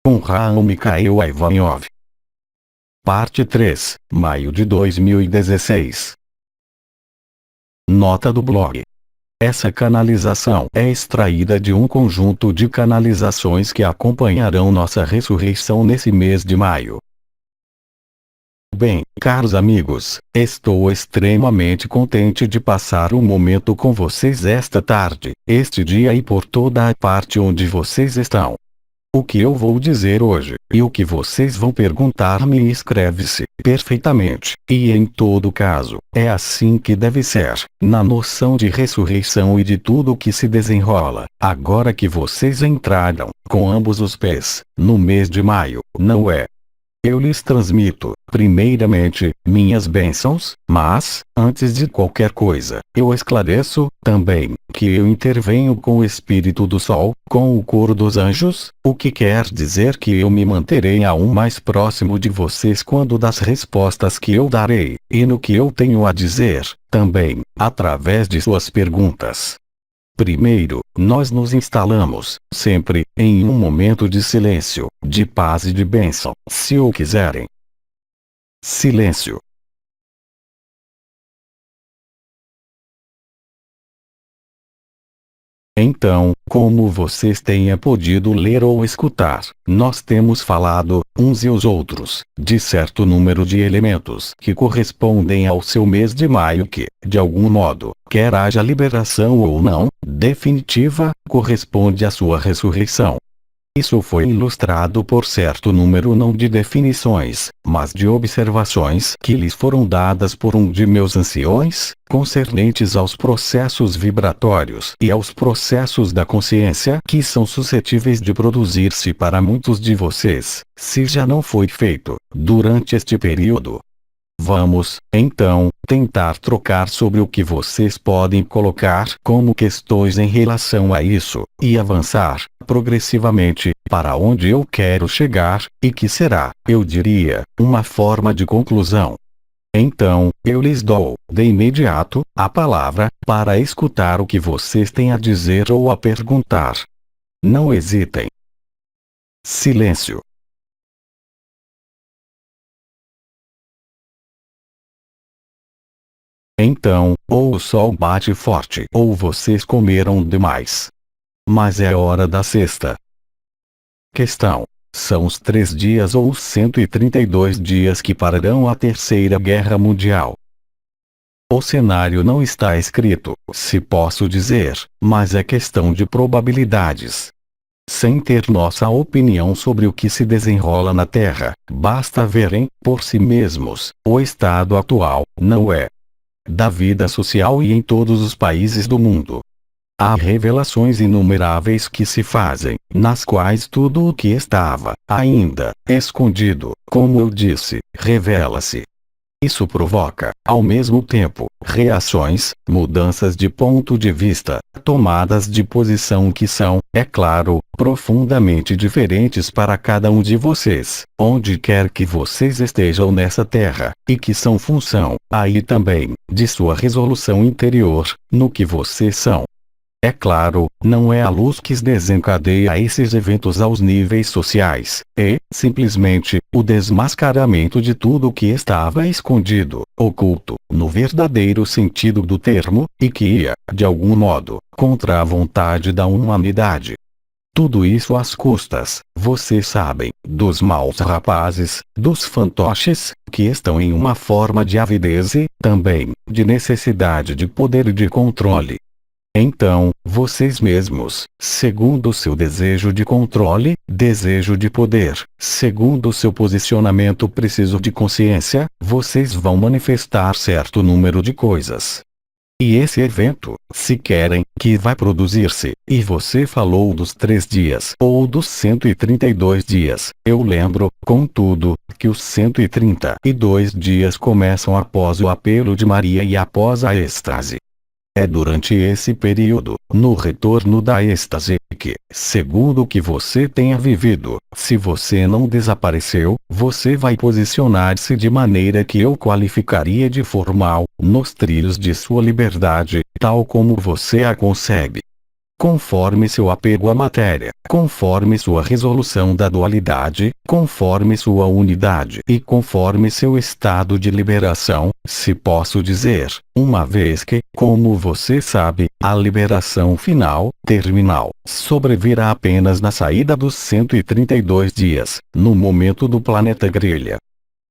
Com Raul Mikhail Ivanov. Parte 3, maio de 2016. Nota do blog. Essa canalização é extraída de um conjunto de canalizações que acompanharão nossa ressurreição nesse mês de maio. Bem, caros amigos, estou extremamente contente de passar um momento com vocês esta tarde, este dia e por toda a parte onde vocês estão. O que eu vou dizer hoje, e o que vocês vão perguntar-me escreve-se perfeitamente, e em todo caso, é assim que deve ser, na noção de ressurreição e de tudo o que se desenrola, agora que vocês entraram, com ambos os pés, no mês de maio, não é? Eu lhes transmito, primeiramente, minhas bênçãos, mas, antes de qualquer coisa, eu esclareço, também, que eu intervenho com o espírito do sol, com o coro dos anjos, o que quer dizer que eu me manterei aún mais próximo de vocês quando das respostas que eu darei, e no que eu tenho a dizer, também, através de suas perguntas. Primeiro, nós nos instalamos, sempre, em um momento de silêncio, de paz e de bênção, se o quiserem. Silêncio. Então, como vocês tenham podido ler ou escutar, nós temos falado, uns e os outros, de certo número de elementos que correspondem ao seu mês de maio que, de algum modo, quer haja liberação ou não, definitiva, corresponde à sua ressurreição. Isso foi ilustrado por certo número não de definições, mas de observações que lhes foram dadas por um de meus anciões, concernentes aos processos vibratórios e aos processos da consciência que são suscetíveis de produzir-se para muitos de vocês, se já não foi feito, durante este período. Vamos, então, tentar trocar sobre o que vocês podem colocar como questões em relação a isso, e avançar, progressivamente, para onde eu quero chegar, e que será, eu diria, uma forma de conclusão. Então, eu lhes dou, de imediato, a palavra, para escutar o que vocês têm a dizer ou a perguntar. Não hesitem. Silêncio. Então, ou o sol bate forte ou vocês comeram demais. Mas é hora da sexta. Questão. São os 3 dias ou os 132 dias que pararão a Terceira Guerra Mundial. O cenário não está escrito, se posso dizer, mas é questão de probabilidades. Sem ter nossa opinião sobre o que se desenrola na Terra, basta verem, por si mesmos, o estado atual, não é? Da vida social e em todos os países do mundo. Há revelações inumeráveis que se fazem, nas quais tudo o que estava, ainda, escondido, como eu disse, revela-se. Isso provoca, ao mesmo tempo, reações, mudanças de ponto de vista, tomadas de posição que são, é claro, profundamente diferentes para cada um de vocês, onde quer que vocês estejam nessa terra, e que são função, aí também, de sua resolução interior, no que vocês são. É claro, não é a luz que desencadeia esses eventos aos níveis sociais, é, simplesmente, o desmascaramento de tudo o que estava escondido, oculto, no verdadeiro sentido do termo, e que ia, de algum modo, contra a vontade da humanidade. Tudo isso às custas, vocês sabem, dos maus rapazes, dos fantoches, que estão em uma forma de avidez e, também, de necessidade de poder e de controle. Então, vocês mesmos, segundo o seu desejo de controle, desejo de poder, segundo o seu posicionamento preciso de consciência, vocês vão manifestar certo número de coisas. E esse evento, se querem, que vai produzir-se, e você falou dos 3 dias ou dos 132 dias, eu lembro, contudo, que os 132 dias começam após o apelo de Maria e após a êxtase. É durante esse período, no retorno da êxtase, que, segundo o que você tenha vivido, se você não desapareceu, você vai posicionar-se de maneira que eu qualificaria de formal, nos trilhos de sua liberdade, tal como você a concebe. conforme seu apego à matéria, conforme sua resolução da dualidade, conforme sua unidade e conforme seu estado de liberação, se posso dizer, uma vez que, como você sabe, a liberação final, terminal, sobrevirá apenas na saída dos 132 dias, no momento do planeta grelha.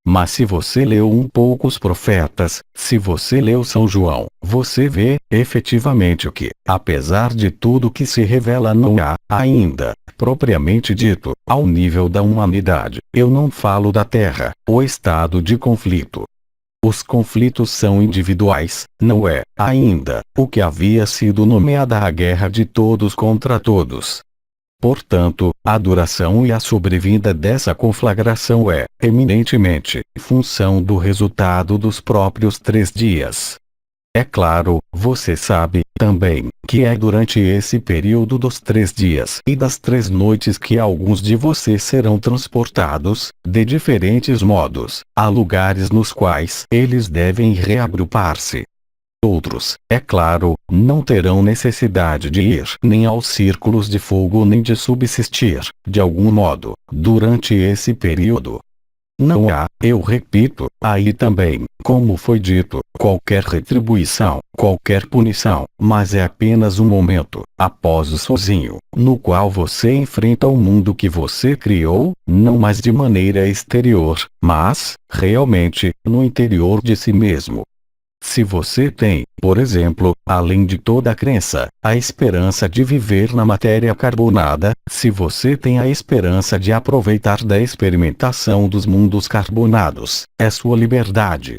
Mas se você leu um pouco os profetas, se você leu São João, você vê, efetivamente o que, apesar de tudo que se revela não há, ainda, propriamente dito, ao nível da humanidade, eu não falo da Terra, o estado de conflito. Os conflitos são individuais, não é, ainda, o que havia sido nomeada a guerra de todos contra todos. Portanto, a duração e a sobrevida dessa conflagração é, eminentemente, função do resultado dos próprios 3 dias. É claro, você sabe, também, que é durante esse período dos 3 dias e das 3 noites que alguns de vocês serão transportados, de diferentes modos, a lugares nos quais eles devem reagrupar-se. Outros, é claro, não terão necessidade de ir nem aos círculos de fogo nem de subsistir, de algum modo, durante esse período. Não há, eu repito, aí também, como foi dito, qualquer retribuição, qualquer punição, mas é apenas um momento, após o sozinho, no qual você enfrenta o mundo que você criou, não mais de maneira exterior, mas, realmente, no interior de si mesmo. Se você tem, por exemplo, além de toda a crença, a esperança de viver na matéria carbonada, se você tem a esperança de aproveitar da experimentação dos mundos carbonados, é sua liberdade.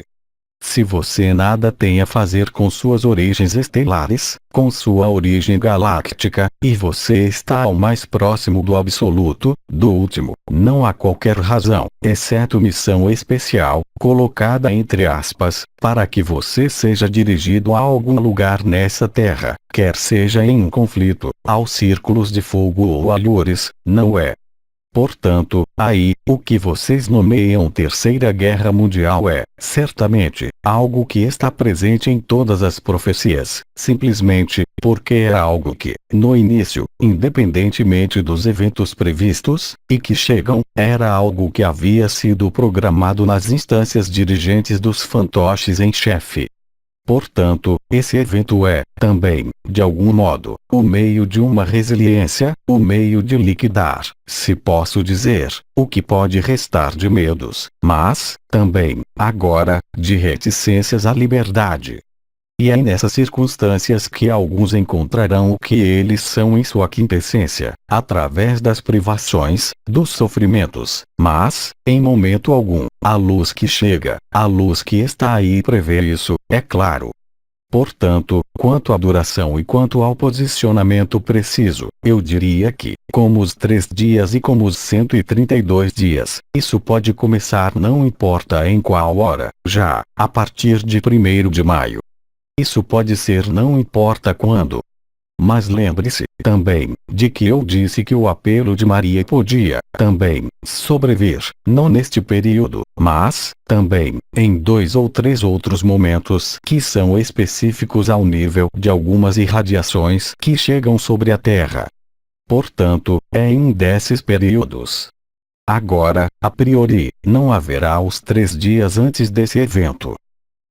Se você nada tem a fazer com suas origens estelares, com sua origem galáctica, e você está ao mais próximo do absoluto, do último, não há qualquer razão, exceto missão especial, colocada entre aspas, para que você seja dirigido a algum lugar nessa terra, quer seja em um conflito, aos círculos de fogo ou a lures, não é? Portanto, aí, o que vocês nomeiam Terceira Guerra Mundial é, certamente, algo que está presente em todas as profecias, simplesmente, porque é algo que, no início, independentemente dos eventos previstos, e que chegam, era algo que havia sido programado nas instâncias dirigentes dos fantoches em chefe. Portanto, esse evento é, também, de algum modo, o meio de uma resiliência, o meio de liquidar, se posso dizer, o que pode restar de medos, mas, também, agora, de reticências à liberdade. E é nessas circunstâncias que alguns encontrarão o que eles são em sua quintessência, através das privações, dos sofrimentos, mas, em momento algum, a luz que chega, a luz que está aí prevê isso, é claro. Portanto, quanto à duração e quanto ao posicionamento preciso, eu diria que, como os 3 dias e como os 132 dias, isso pode começar não importa em qual hora, já, a partir de 1º de maio. Isso pode ser não importa quando. Mas lembre-se, também, de que eu disse que o apelo de Maria podia, também, sobrevir, não neste período, mas, também, em 2 ou 3 outros momentos que são específicos ao nível de algumas irradiações que chegam sobre a Terra. Portanto, é em desses períodos. Agora, a priori, não haverá os 3 dias antes desse evento.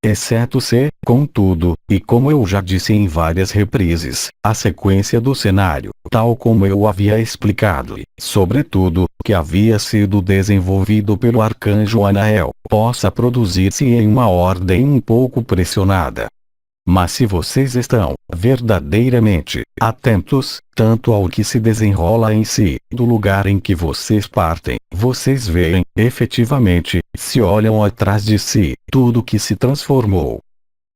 Exceto se, contudo, e como eu já disse em várias reprises, a sequência do cenário, tal como eu havia explicado e, sobretudo, que havia sido desenvolvido pelo arcanjo Anael, possa produzir-se em uma ordem um pouco pressionada. Mas se vocês estão, verdadeiramente, atentos, tanto ao que se desenrola em si, do lugar em que vocês partem, vocês veem, efetivamente, se olham atrás de si, tudo que se transformou.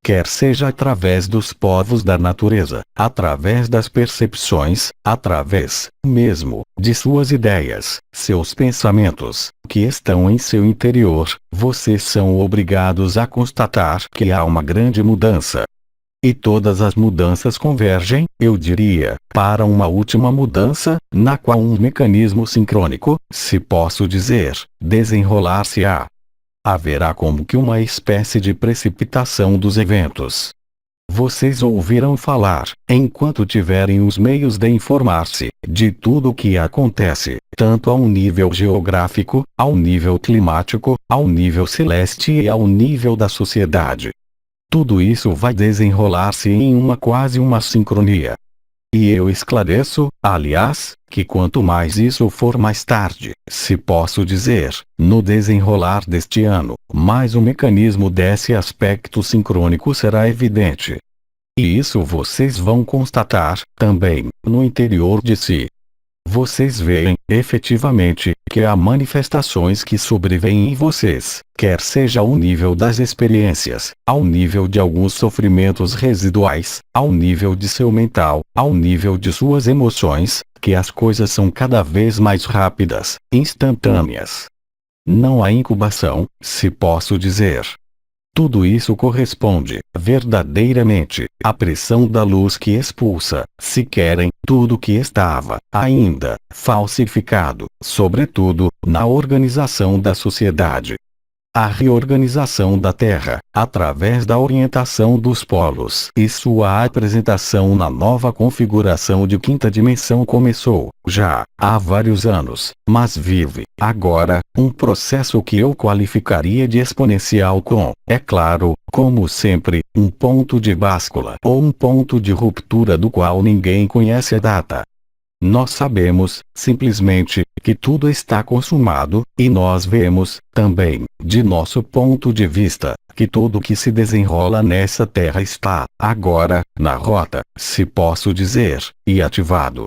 Quer seja através dos povos da natureza, através das percepções, através, mesmo, de suas ideias, seus pensamentos, que estão em seu interior, vocês são obrigados a constatar que há uma grande mudança. E todas as mudanças convergem, eu diria, para uma última mudança, na qual um mecanismo sincrônico, se posso dizer, desenrolar-se-á. Haverá como que uma espécie de precipitação dos eventos. vocês ouvirão falar, enquanto tiverem os meios de informar-se, de tudo o que acontece, tanto ao nível geográfico, ao nível climático, ao nível celeste e ao nível da sociedade. Tudo isso vai desenrolar-se em quase uma sincronia. E eu esclareço, aliás, que quanto mais isso for mais tarde, se posso dizer, no desenrolar deste ano, mais o mecanismo desse aspecto sincrônico será evidente. E isso vocês vão constatar, também, no interior de si. Vocês veem, efetivamente, que há manifestações que sobrevêm em vocês, quer seja ao nível das experiências, ao nível de alguns sofrimentos residuais, ao nível de seu mental, ao nível de suas emoções, que as coisas são cada vez mais rápidas, instantâneas. Não há incubação, se posso dizer. Tudo isso corresponde, verdadeiramente, à pressão da luz que expulsa, se querem, tudo que estava, ainda, falsificado, sobretudo, na organização da sociedade. A reorganização da Terra, através da orientação dos polos e sua apresentação na nova configuração de quinta dimensão começou, já, há vários anos, mas vive, agora, um processo que eu qualificaria de exponencial com, é claro, como sempre, um ponto de báscula ou um ponto de ruptura do qual ninguém conhece a data. Nós sabemos, simplesmente, que tudo está consumado, e nós vemos, também, de nosso ponto de vista, que tudo que se desenrola nessa terra está, agora, na rota, se posso dizer, e ativado.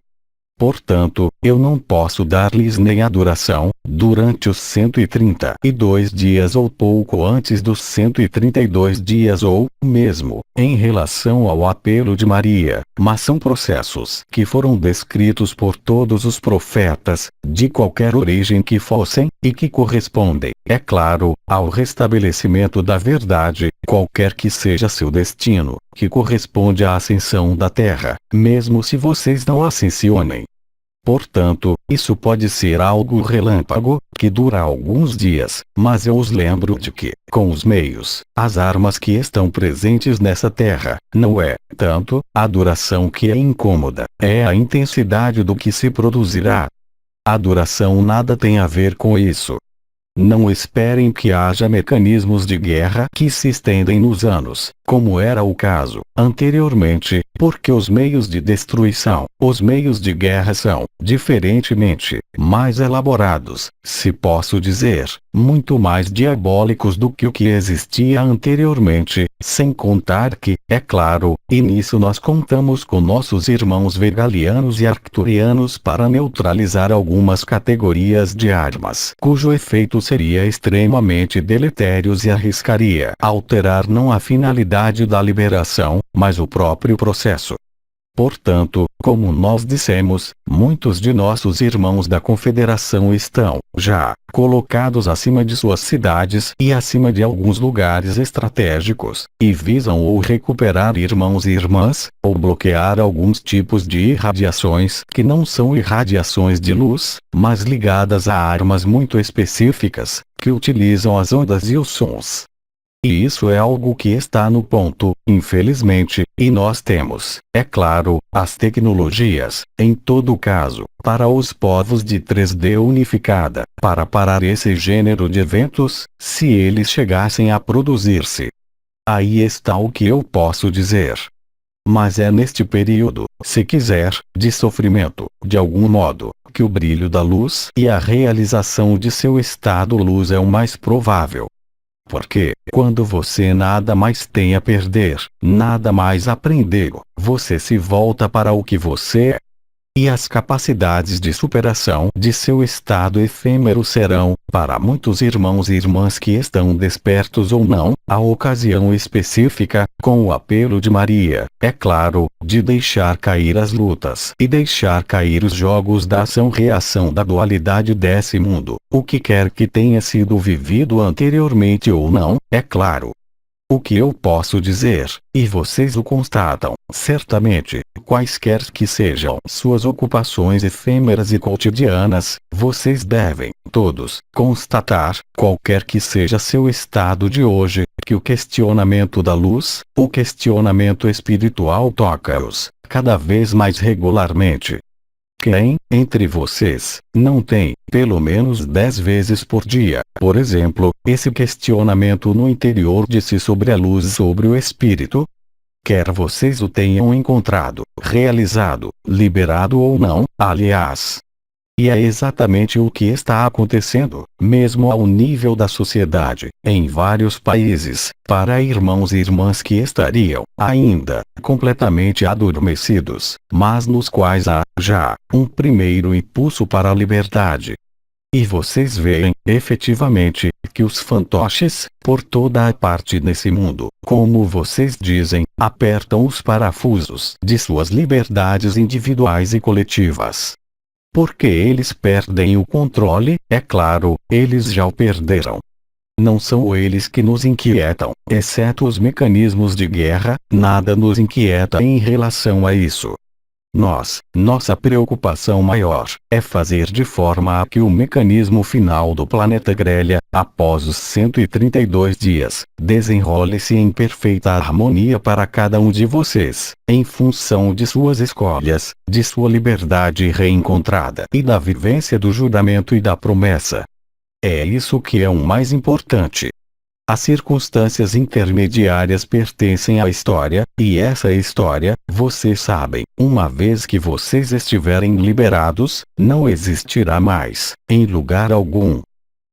Portanto, eu não posso dar-lhes nem a duração, durante os 132 dias ou pouco antes dos 132 dias ou, mesmo, em relação ao apelo de Maria, mas são processos que foram descritos por todos os profetas, de qualquer origem que fossem, e que correspondem, é claro, ao restabelecimento da verdade, qualquer que seja seu destino, que corresponde à ascensão da Terra, mesmo se vocês não ascensionem. Portanto, isso pode ser algo relâmpago, que dura alguns dias, mas eu os lembro de que, com os meios, as armas que estão presentes nessa terra, não é, tanto, a duração que é incômoda, é a intensidade do que se produzirá. A duração nada tem a ver com isso. Não esperem que haja mecanismos de guerra que se estendem nos anos, como era o caso, anteriormente, porque os meios de destruição, os meios de guerra são, diferentemente, mais elaborados, se posso dizer, muito mais diabólicos do que o que existia anteriormente, sem contar que, é claro, e nisso nós contamos com nossos irmãos vegalianos e arcturianos para neutralizar algumas categorias de armas, cujo efeito seria extremamente deletérios e arriscaria alterar não a finalidade da liberação, mas o próprio processo. Portanto, como nós dissemos, muitos de nossos irmãos da Confederação estão, já, colocados acima de suas cidades e acima de alguns lugares estratégicos, e visam ou recuperar irmãos e irmãs, ou bloquear alguns tipos de irradiações que não são irradiações de luz, mas ligadas a armas muito específicas, que utilizam as ondas e os sons. E isso é algo que está no ponto, infelizmente, e nós temos, é claro, as tecnologias, em todo caso, para os povos de 3D unificada, para parar esse gênero de eventos, se eles chegassem a produzir-se. Aí está o que eu posso dizer. Mas é neste período, se quiser, de sofrimento, de algum modo, que o brilho da luz e a realização de seu estado luz é o mais provável. Porque, quando você nada mais tem a perder, nada mais aprendeu, você se volta para o que você é. E as capacidades de superação de seu estado efêmero serão, para muitos irmãos e irmãs que estão despertos ou não, a ocasião específica, com o apelo de Maria, é claro, de deixar cair as lutas e deixar cair os jogos da ação-reação da dualidade desse mundo, o que quer que tenha sido vivido anteriormente ou não, é claro. O que eu posso dizer, e vocês o constatam, certamente, quaisquer que sejam suas ocupações efêmeras e cotidianas, vocês devem, todos, constatar, qualquer que seja seu estado de hoje, que o questionamento da luz, o questionamento espiritual toca-os, cada vez mais regularmente. Quem, entre vocês, não tem, pelo menos 10 vezes por dia, por exemplo, esse questionamento no interior de si sobre a luz e sobre o espírito? Quer vocês o tenham encontrado, realizado, liberado ou não, aliás. E é exatamente o que está acontecendo, mesmo ao nível da sociedade, em vários países, para irmãos e irmãs que estariam, ainda, completamente adormecidos, mas nos quais há, já, um primeiro impulso para a liberdade. E vocês veem, efetivamente, que os fantoches, por toda a parte nesse mundo, como vocês dizem, apertam os parafusos de suas liberdades individuais e coletivas. Porque eles perdem o controle, é claro, eles já o perderam. Não são eles que nos inquietam, exceto os mecanismos de guerra, nada nos inquieta em relação a isso. Nossa preocupação maior, é fazer de forma a que o mecanismo final do planeta grelha, após os 132 dias, desenrole-se em perfeita harmonia para cada um de vocês, em função de suas escolhas, de sua liberdade reencontrada e da vivência do juramento e da promessa. É isso que é o mais importante. As circunstâncias intermediárias pertencem à história, e essa história, vocês sabem, uma vez que vocês estiverem liberados, não existirá mais, em lugar algum.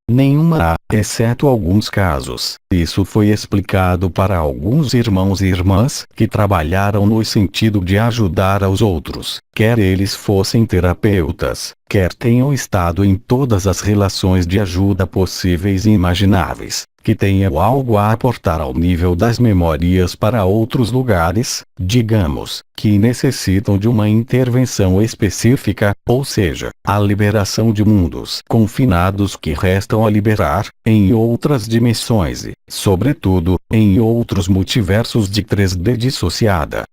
Nenhuma há, exceto alguns casos. Isso foi explicado para alguns irmãos e irmãs que trabalharam no sentido de ajudar aos outros, quer eles fossem terapeutas, quer tenham estado em todas as relações de ajuda possíveis e imagináveis, que tenham algo a aportar ao nível das memórias para outros lugares, digamos, que necessitam de uma intervenção específica, ou seja, a liberação de mundos confinados que restam a liberar, em outras dimensões e, sobretudo, em outros multiversos de 3D dissociada.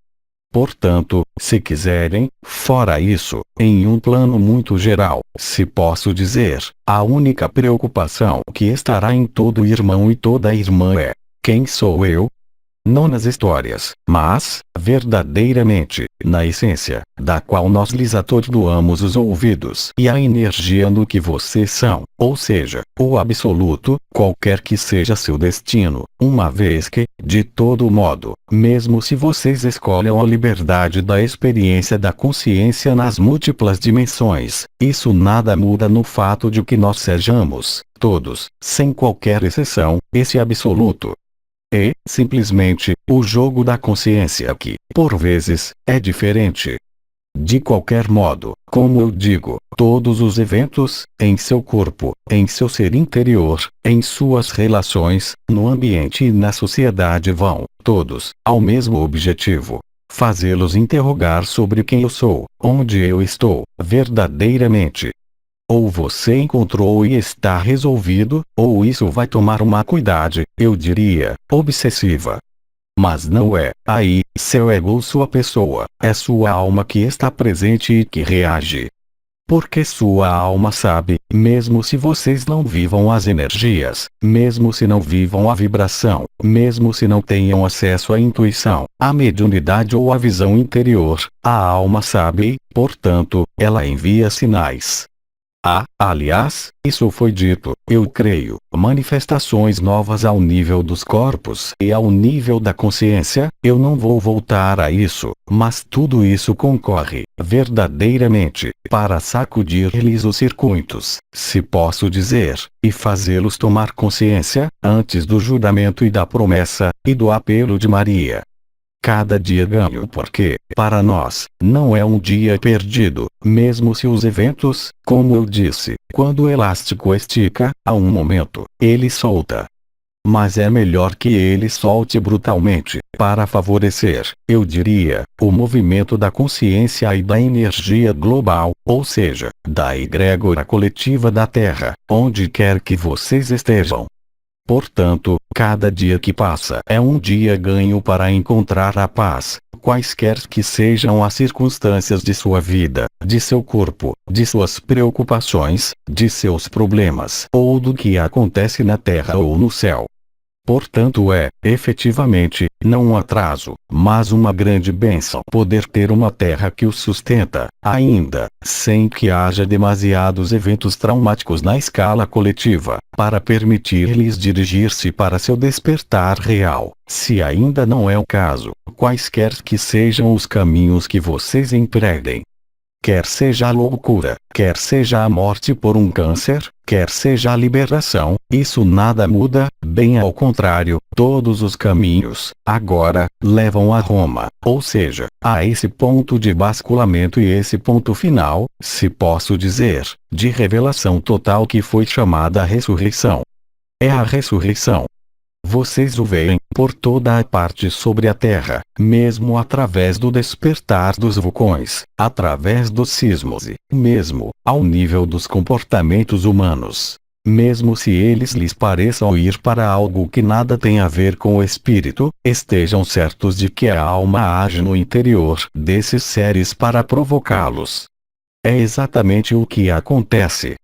Portanto, se quiserem, fora isso, em um plano muito geral, se posso dizer, a única preocupação que estará em todo irmão e toda irmã é: quem sou eu? Não nas histórias, mas, verdadeiramente, na essência, da qual nós lhes atordoamos os ouvidos e a energia no que vocês são, ou seja, o absoluto, qualquer que seja seu destino, uma vez que, de todo modo, mesmo se vocês escolham a liberdade da experiência da consciência nas múltiplas dimensões, isso nada muda no fato de que nós sejamos, todos, sem qualquer exceção, esse absoluto. É, simplesmente, o jogo da consciência que, por vezes, é diferente. De qualquer modo, como eu digo, todos os eventos, em seu corpo, em seu ser interior, em suas relações, no ambiente e na sociedade vão, todos, ao mesmo objetivo: fazê-los interrogar sobre quem eu sou, onde eu estou, verdadeiramente. Ou você encontrou e está resolvido, ou isso vai tomar uma cuidade, eu diria, obsessiva. Mas não é, aí, seu ego ou sua pessoa, é sua alma que está presente e que reage. Porque sua alma sabe, mesmo se vocês não vivam as energias, mesmo se não vivam a vibração, mesmo se não tenham acesso à intuição, à mediunidade ou à visão interior, a alma sabe e, portanto, ela envia sinais. Aliás, isso foi dito, eu creio, manifestações novas ao nível dos corpos e ao nível da consciência, eu não vou voltar a isso, mas tudo isso concorre, verdadeiramente, para sacudir-lhes os circuitos, se posso dizer, e fazê-los tomar consciência, antes do juramento e da promessa, e do apelo de Maria. Cada dia ganho porque, para nós, não é um dia perdido, mesmo se os eventos, como eu disse, quando o elástico estica, a um momento, ele solta. Mas é melhor que ele solte brutalmente, para favorecer, eu diria, o movimento da consciência e da energia global, ou seja, da egrégora coletiva da Terra, onde quer que vocês estejam. Portanto, cada dia que passa é um dia ganho para encontrar a paz, quaisquer que sejam as circunstâncias de sua vida, de seu corpo, de suas preocupações, de seus problemas ou do que acontece na terra ou no céu. Portanto efetivamente, não um atraso, mas uma grande bênção poder ter uma terra que o sustenta, ainda, sem que haja demasiados eventos traumáticos na escala coletiva, para permitir-lhes dirigir-se para seu despertar real, se ainda não é o caso, quaisquer que sejam os caminhos que vocês empreguem. Quer seja a loucura, quer seja a morte por um câncer, quer seja a liberação, isso nada muda, bem ao contrário, todos os caminhos, agora, levam a Roma, ou seja, a esse ponto de basculamento e esse ponto final, se posso dizer, de revelação total que foi chamada ressurreição. É a ressurreição. Vocês o veem por toda a parte sobre a Terra, mesmo através do despertar dos vulcões, através dos sismos e, mesmo, ao nível dos comportamentos humanos. Mesmo se eles lhes pareçam ir para algo que nada tem a ver com o espírito, estejam certos de que a alma age no interior desses seres para provocá-los. É exatamente o que acontece.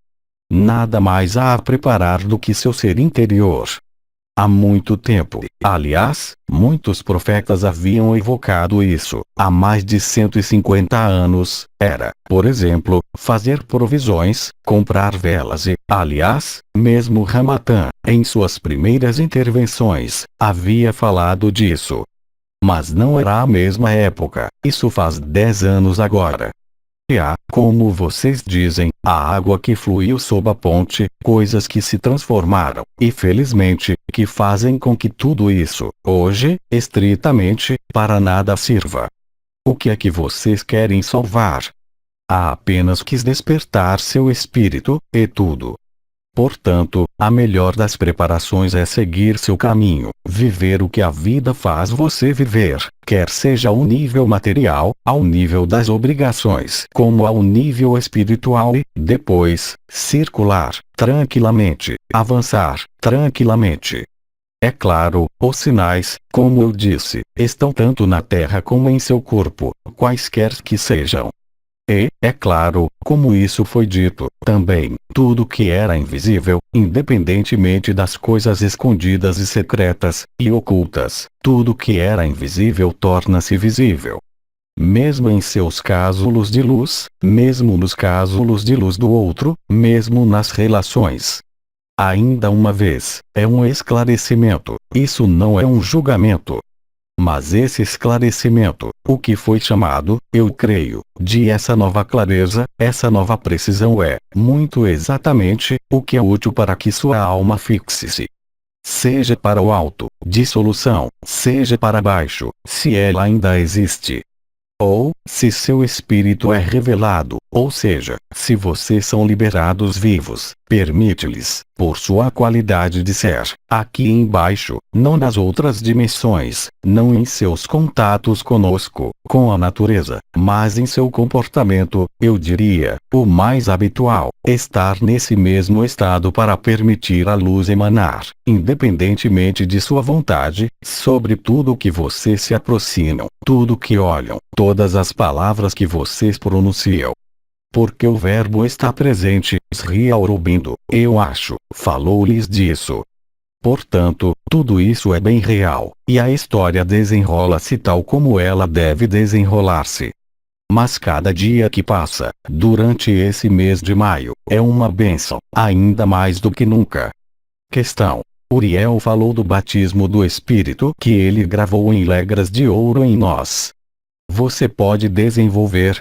Nada mais há a preparar do que seu ser interior. Há muito tempo, aliás, muitos profetas haviam evocado isso, há mais de 150 anos, era, por exemplo, fazer provisões, comprar velas e, aliás, mesmo Ramatã, em suas primeiras intervenções, havia falado disso. Mas não era a mesma época, isso faz 10 anos agora. E há, como vocês dizem, a água que fluiu sob a ponte, coisas que se transformaram, e felizmente, que fazem com que tudo isso, hoje, estritamente, para nada sirva. O que é que vocês querem salvar? Há apenas que despertar seu espírito, e tudo. Portanto, a melhor das preparações é seguir seu caminho, viver o que a vida faz você viver, quer seja ao nível material, ao nível das obrigações, como ao nível espiritual e, depois, circular, tranquilamente, avançar, tranquilamente. É claro, os sinais, como eu disse, estão tanto na terra como em seu corpo, quaisquer que sejam. E, é claro, como isso foi dito, também, tudo que era invisível, independentemente das coisas escondidas e secretas, e ocultas, tudo que era invisível torna-se visível. Mesmo em seus cásulos de luz, mesmo nos cásulos de luz do outro, mesmo nas relações. Ainda uma vez, é um esclarecimento, isso não é um julgamento. Mas esse esclarecimento, o que foi chamado, eu creio, de essa nova clareza, essa nova precisão é, muito exatamente, o que é útil para que sua alma fixe-se. Seja para o alto, dissolução, seja para baixo, se ela ainda existe. Ou, se seu espírito é revelado, ou seja, se vocês são liberados vivos, permite-lhes, por sua qualidade de ser, aqui embaixo, não nas outras dimensões, não em seus contatos conosco, com a natureza, mas em seu comportamento, eu diria, o mais habitual, estar nesse mesmo estado para permitir a luz emanar, independentemente de sua vontade, sobre tudo que vocês se aproximam, tudo que olham, todas as palavras que vocês pronunciam. Porque o verbo está presente, Sri Aurobindo, eu acho, falou-lhes disso. Portanto, tudo isso é bem real, e a história desenrola-se tal como ela deve desenrolar-se. Mas cada dia que passa, durante esse mês de maio, é uma bênção, ainda mais do que nunca. Questão. Uriel falou do batismo do Espírito que ele gravou em letras de ouro em nós. Você pode desenvolver.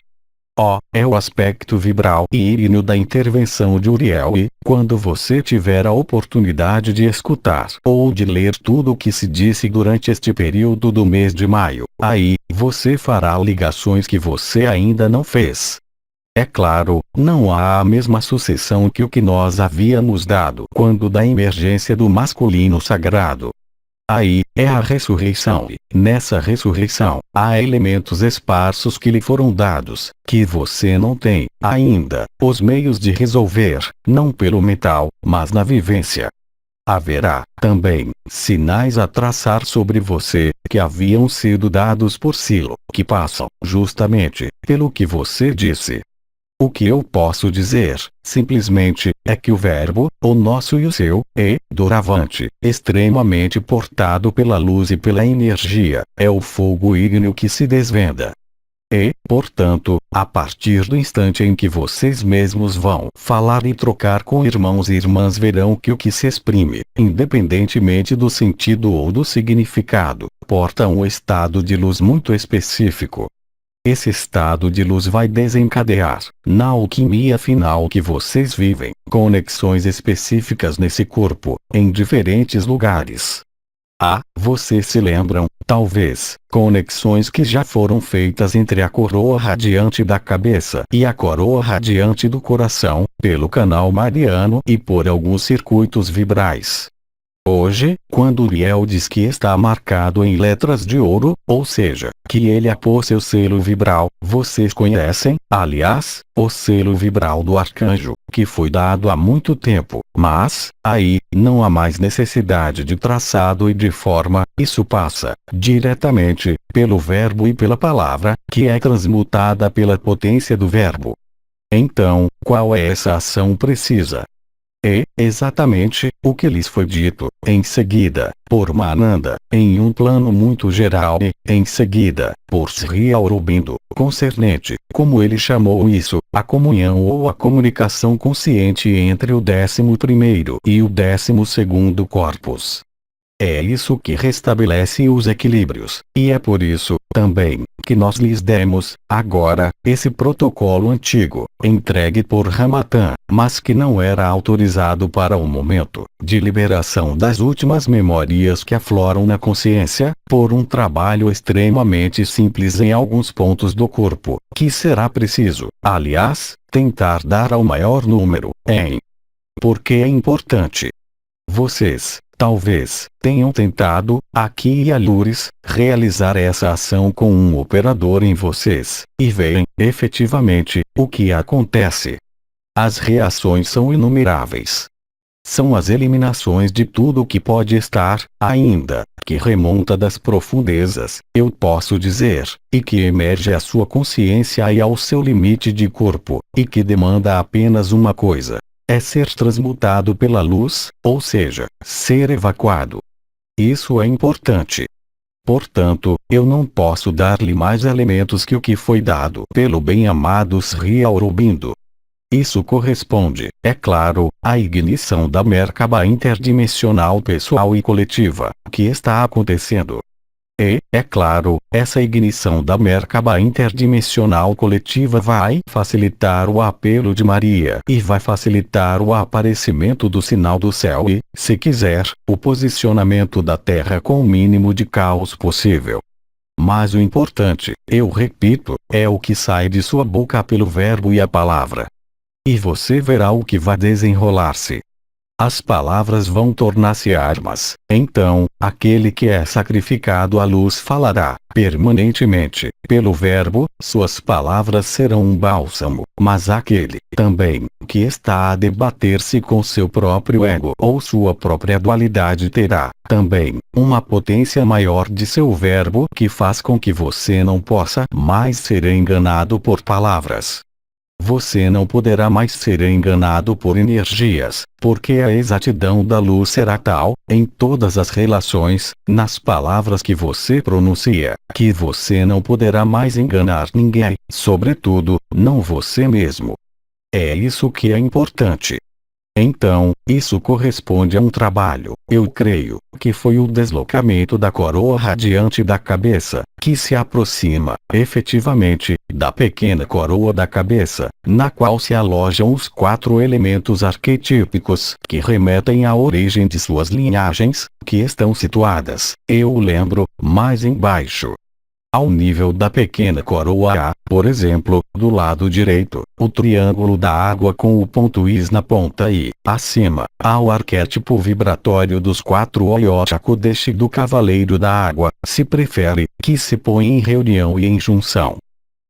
É o aspecto vibral e írino da intervenção de Uriel e, quando você tiver a oportunidade de escutar ou de ler tudo o que se disse durante este período do mês de maio, aí, você fará ligações que você ainda não fez. É claro, não há a mesma sucessão que o que nós havíamos dado quando da emergência do masculino sagrado. Aí, é a ressurreição e, nessa ressurreição, há elementos esparsos que lhe foram dados, que você não tem, ainda, os meios de resolver, não pelo mental, mas na vivência. Haverá, também, sinais a traçar sobre você, que haviam sido dados por Silo, que passam, justamente, pelo que você disse. O que eu posso dizer, simplesmente, é que o verbo, o nosso e o seu, doravante, extremamente portado pela luz e pela energia, é o fogo ígneo que se desvenda. E, portanto, a partir do instante em que vocês mesmos vão falar e trocar com irmãos e irmãs, verão que o que se exprime, independentemente do sentido ou do significado, porta um estado de luz muito específico. Esse estado de luz vai desencadear, na alquimia final que vocês vivem, conexões específicas nesse corpo, em diferentes lugares. Vocês se lembram, talvez, conexões que já foram feitas entre a coroa radiante da cabeça e a coroa radiante do coração, pelo canal mariano e por alguns circuitos vibrais. Hoje, quando Uriel diz que está marcado em letras de ouro, ou seja, que ele apôs seu selo vibral, vocês conhecem, aliás, o selo vibral do arcanjo, que foi dado há muito tempo, mas, aí, não há mais necessidade de traçado e de forma, isso passa, diretamente, pelo verbo e pela palavra, que é transmutada pela potência do verbo. Então, qual é essa ação precisa? Exatamente, o que lhes foi dito, em seguida, por Mananda, em um plano muito geral e, em seguida, por Sri Aurobindo, concernente, como ele chamou isso, a comunhão ou a comunicação consciente entre o 11º e o 12º corpus. É isso que restabelece os equilíbrios, e é por isso, também, que nós lhes demos, agora, esse protocolo antigo, entregue por Ramatã, mas que não era autorizado para o momento, de liberação das últimas memórias que afloram na consciência, por um trabalho extremamente simples em alguns pontos do corpo, que será preciso, aliás, tentar dar ao maior número, porque é importante. Vocês, talvez, tenham tentado, aqui e alures, realizar essa ação com um operador em vocês, e veem, efetivamente, o que acontece. As reações são inumeráveis. São as eliminações de tudo o que pode estar, ainda, que remonta das profundezas, eu posso dizer, e que emerge à sua consciência e ao seu limite de corpo, e que demanda apenas uma coisa. É ser transmutado pela luz, ou seja, ser evacuado. Isso é importante. Portanto, eu não posso dar-lhe mais elementos que o que foi dado pelo bem-amado Sri Aurobindo. Isso corresponde, é claro, à ignição da Merkaba interdimensional pessoal e coletiva, que está acontecendo. E, é claro, essa ignição da Merkaba interdimensional coletiva vai facilitar o apelo de Maria e vai facilitar o aparecimento do sinal do céu e, se quiser, o posicionamento da Terra com o mínimo de caos possível. Mas o importante, eu repito, é o que sai de sua boca pelo verbo e a palavra. E você verá o que vai desenrolar-se. As palavras vão tornar-se armas, então, aquele que é sacrificado à luz falará, permanentemente, pelo verbo, suas palavras serão um bálsamo, mas aquele, também, que está a debater-se com seu próprio ego ou sua própria dualidade terá, também, uma potência maior de seu verbo que faz com que você não possa mais ser enganado por palavras. Você não poderá mais ser enganado por energias, porque a exatidão da luz será tal, em todas as relações, nas palavras que você pronuncia, que você não poderá mais enganar ninguém, sobretudo, não você mesmo. É isso que é importante. Então, isso corresponde a um trabalho, eu creio, que foi o deslocamento da coroa radiante da cabeça, que se aproxima, efetivamente, da pequena coroa da cabeça, na qual se alojam os 4 elementos arquetípicos, que remetem à origem de suas linhagens, que estão situadas, eu lembro, mais embaixo. Ao nível da pequena coroa A, por exemplo, do lado direito, o triângulo da água com o ponto Is na ponta e, acima, há o arquétipo vibratório dos 4 Oyotakudeshi do Cavaleiro da Água, se prefere, que se põe em reunião e em junção.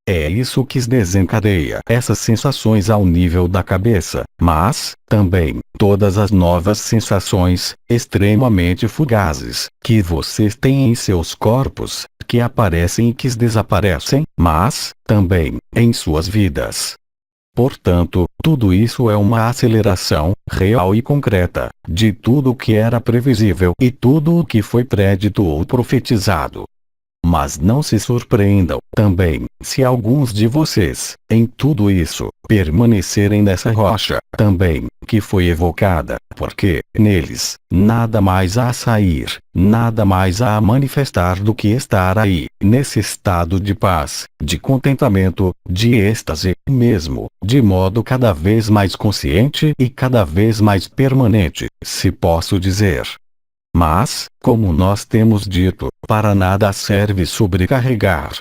É isso que desencadeia essas sensações ao nível da cabeça, mas, também, todas as novas sensações, extremamente fugazes, que vocês têm em seus corpos, que aparecem e que desaparecem, mas, também, em suas vidas. Portanto, tudo isso é uma aceleração, real e concreta, de tudo o que era previsível e tudo o que foi prédito ou profetizado. Mas não se surpreendam, também, se alguns de vocês, em tudo isso, permanecerem nessa rocha, também, que foi evocada, porque, neles, nada mais há a sair, nada mais há a manifestar do que estar aí, nesse estado de paz, de contentamento, de êxtase, mesmo, de modo cada vez mais consciente e cada vez mais permanente, se posso dizer. Mas, como nós temos dito, para nada serve sobrecarregar.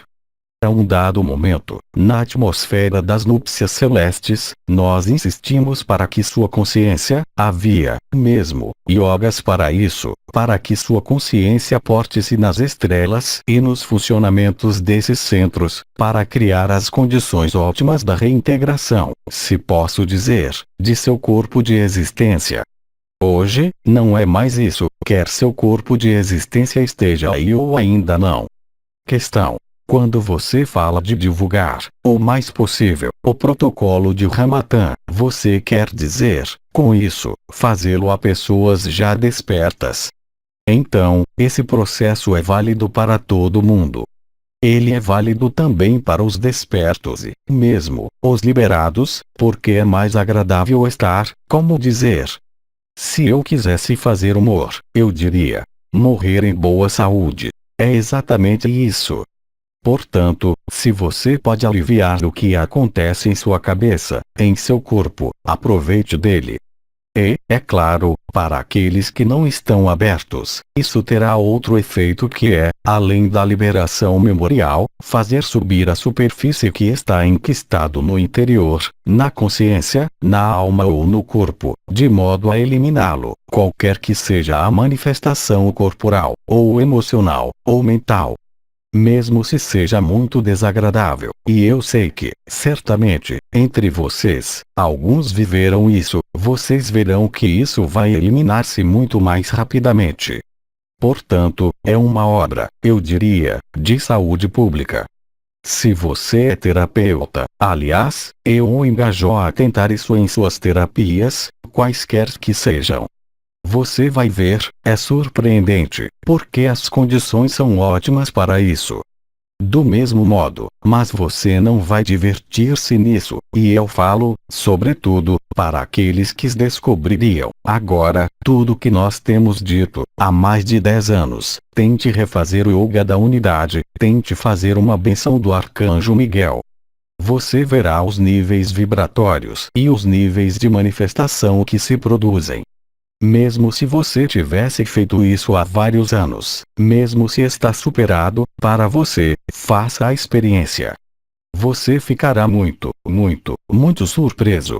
A um dado momento, na atmosfera das núpcias celestes, nós insistimos para que sua consciência, havia, mesmo, yogas para isso, para que sua consciência porte-se nas estrelas e nos funcionamentos desses centros, para criar as condições ótimas da reintegração, se posso dizer, de seu corpo de existência. Hoje, não é mais isso, quer seu corpo de existência esteja aí ou ainda não. Questão. Quando você fala de divulgar, o mais possível, o protocolo de Ramatã, você quer dizer, com isso, fazê-lo a pessoas já despertas. Então, esse processo é válido para todo mundo. Ele é válido também para os despertos e, mesmo, os liberados, porque é mais agradável estar, como dizer, se eu quisesse fazer humor, eu diria: morrer em boa saúde. É exatamente isso. Portanto, se você pode aliviar o que acontece em sua cabeça, em seu corpo, aproveite dele. E, é claro, para aqueles que não estão abertos, isso terá outro efeito que é, além da liberação memorial, fazer subir a superfície que está enquistado no interior, na consciência, na alma ou no corpo, de modo a eliminá-lo, qualquer que seja a manifestação corporal, ou emocional, ou mental. Mesmo se seja muito desagradável, e eu sei que, certamente, entre vocês, alguns viveram isso, vocês verão que isso vai eliminar-se muito mais rapidamente. Portanto, é uma obra, eu diria, de saúde pública. Se você é terapeuta, aliás, eu o engajo a tentar isso em suas terapias, quaisquer que sejam. Você vai ver, é surpreendente, porque as condições são ótimas para isso. Do mesmo modo, mas você não vai divertir-se nisso, e eu falo, sobretudo, para aqueles que descobririam, agora, tudo que nós temos dito, há mais de 10 anos, tente refazer o Yoga da Unidade, tente fazer uma benção do Arcanjo Miguel. Você verá os níveis vibratórios e os níveis de manifestação que se produzem. Mesmo se você tivesse feito isso há vários anos, mesmo se está superado, para você, faça a experiência. Você ficará muito, muito, muito surpreso.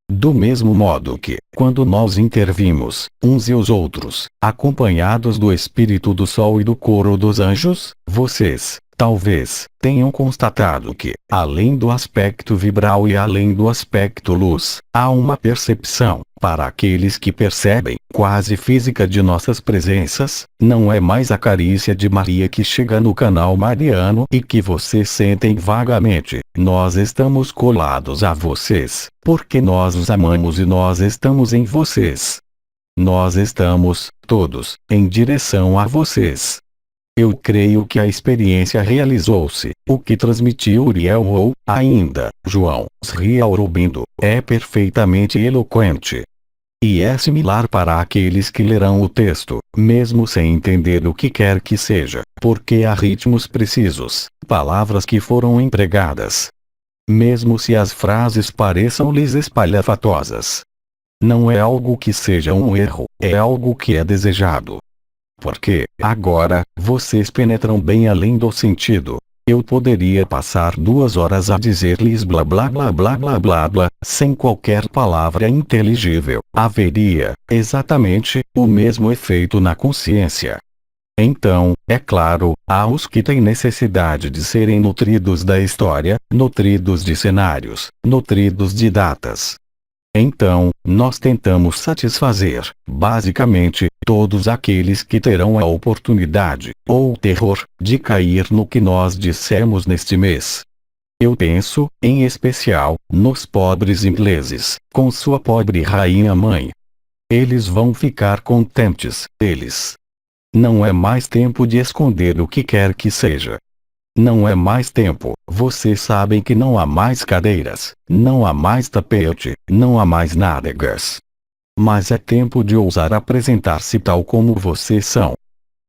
Do mesmo modo que, quando nós intervimos, uns e os outros, acompanhados do Espírito do Sol e do coro dos anjos, vocês, talvez, tenham constatado que, além do aspecto vibral e além do aspecto luz, há uma percepção, para aqueles que percebem, quase física de nossas presenças, não é mais a carícia de Maria que chega no canal mariano e que vocês sentem vagamente, nós estamos colados a vocês, porque nós os amamos e nós estamos em vocês. Nós estamos, todos, em direção a vocês. Eu creio que a experiência realizou-se, o que transmitiu Uriel ou, ainda, João Sri Aurobindo, é perfeitamente eloquente. E é similar para aqueles que lerão o texto, mesmo sem entender o que quer que seja, porque há ritmos precisos, palavras que foram empregadas. Mesmo se as frases pareçam-lhes espalhafatosas. Não é algo que seja um erro, é algo que é desejado. Porque, agora, vocês penetram bem além do sentido. Eu poderia passar 2 horas a dizer-lhes blá blá blá blá blá blá blá, sem qualquer palavra inteligível. Haveria, exatamente, o mesmo efeito na consciência. Então, é claro, há os que têm necessidade de serem nutridos da história, nutridos de cenários, nutridos de datas. Então, nós tentamos satisfazer, basicamente, todos aqueles que terão a oportunidade, ou o terror, de cair no que nós dissemos neste mês. Eu penso, em especial, nos pobres ingleses, com sua pobre rainha-mãe. Eles vão ficar contentes, eles. Não é mais tempo de esconder o que quer que seja. Não é mais tempo, vocês sabem que não há mais cadeiras, não há mais tapete, não há mais nádegas. Mas é tempo de ousar apresentar-se tal como vocês são.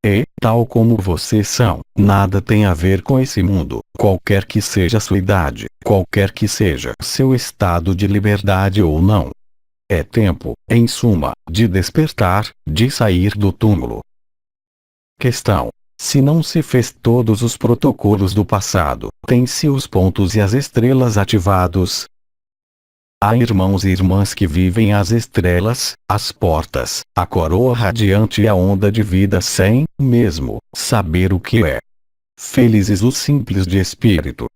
E, tal como vocês são, nada tem a ver com esse mundo, qualquer que seja sua idade, qualquer que seja seu estado de liberdade ou não. É tempo, em suma, de despertar, de sair do túmulo. Questão: se não se fez todos os protocolos do passado, tem-se os pontos e as estrelas ativados? Há irmãos e irmãs que vivem as estrelas, as portas, a coroa radiante e a onda de vida sem, mesmo, saber o que é. Felizes os simples de espírito.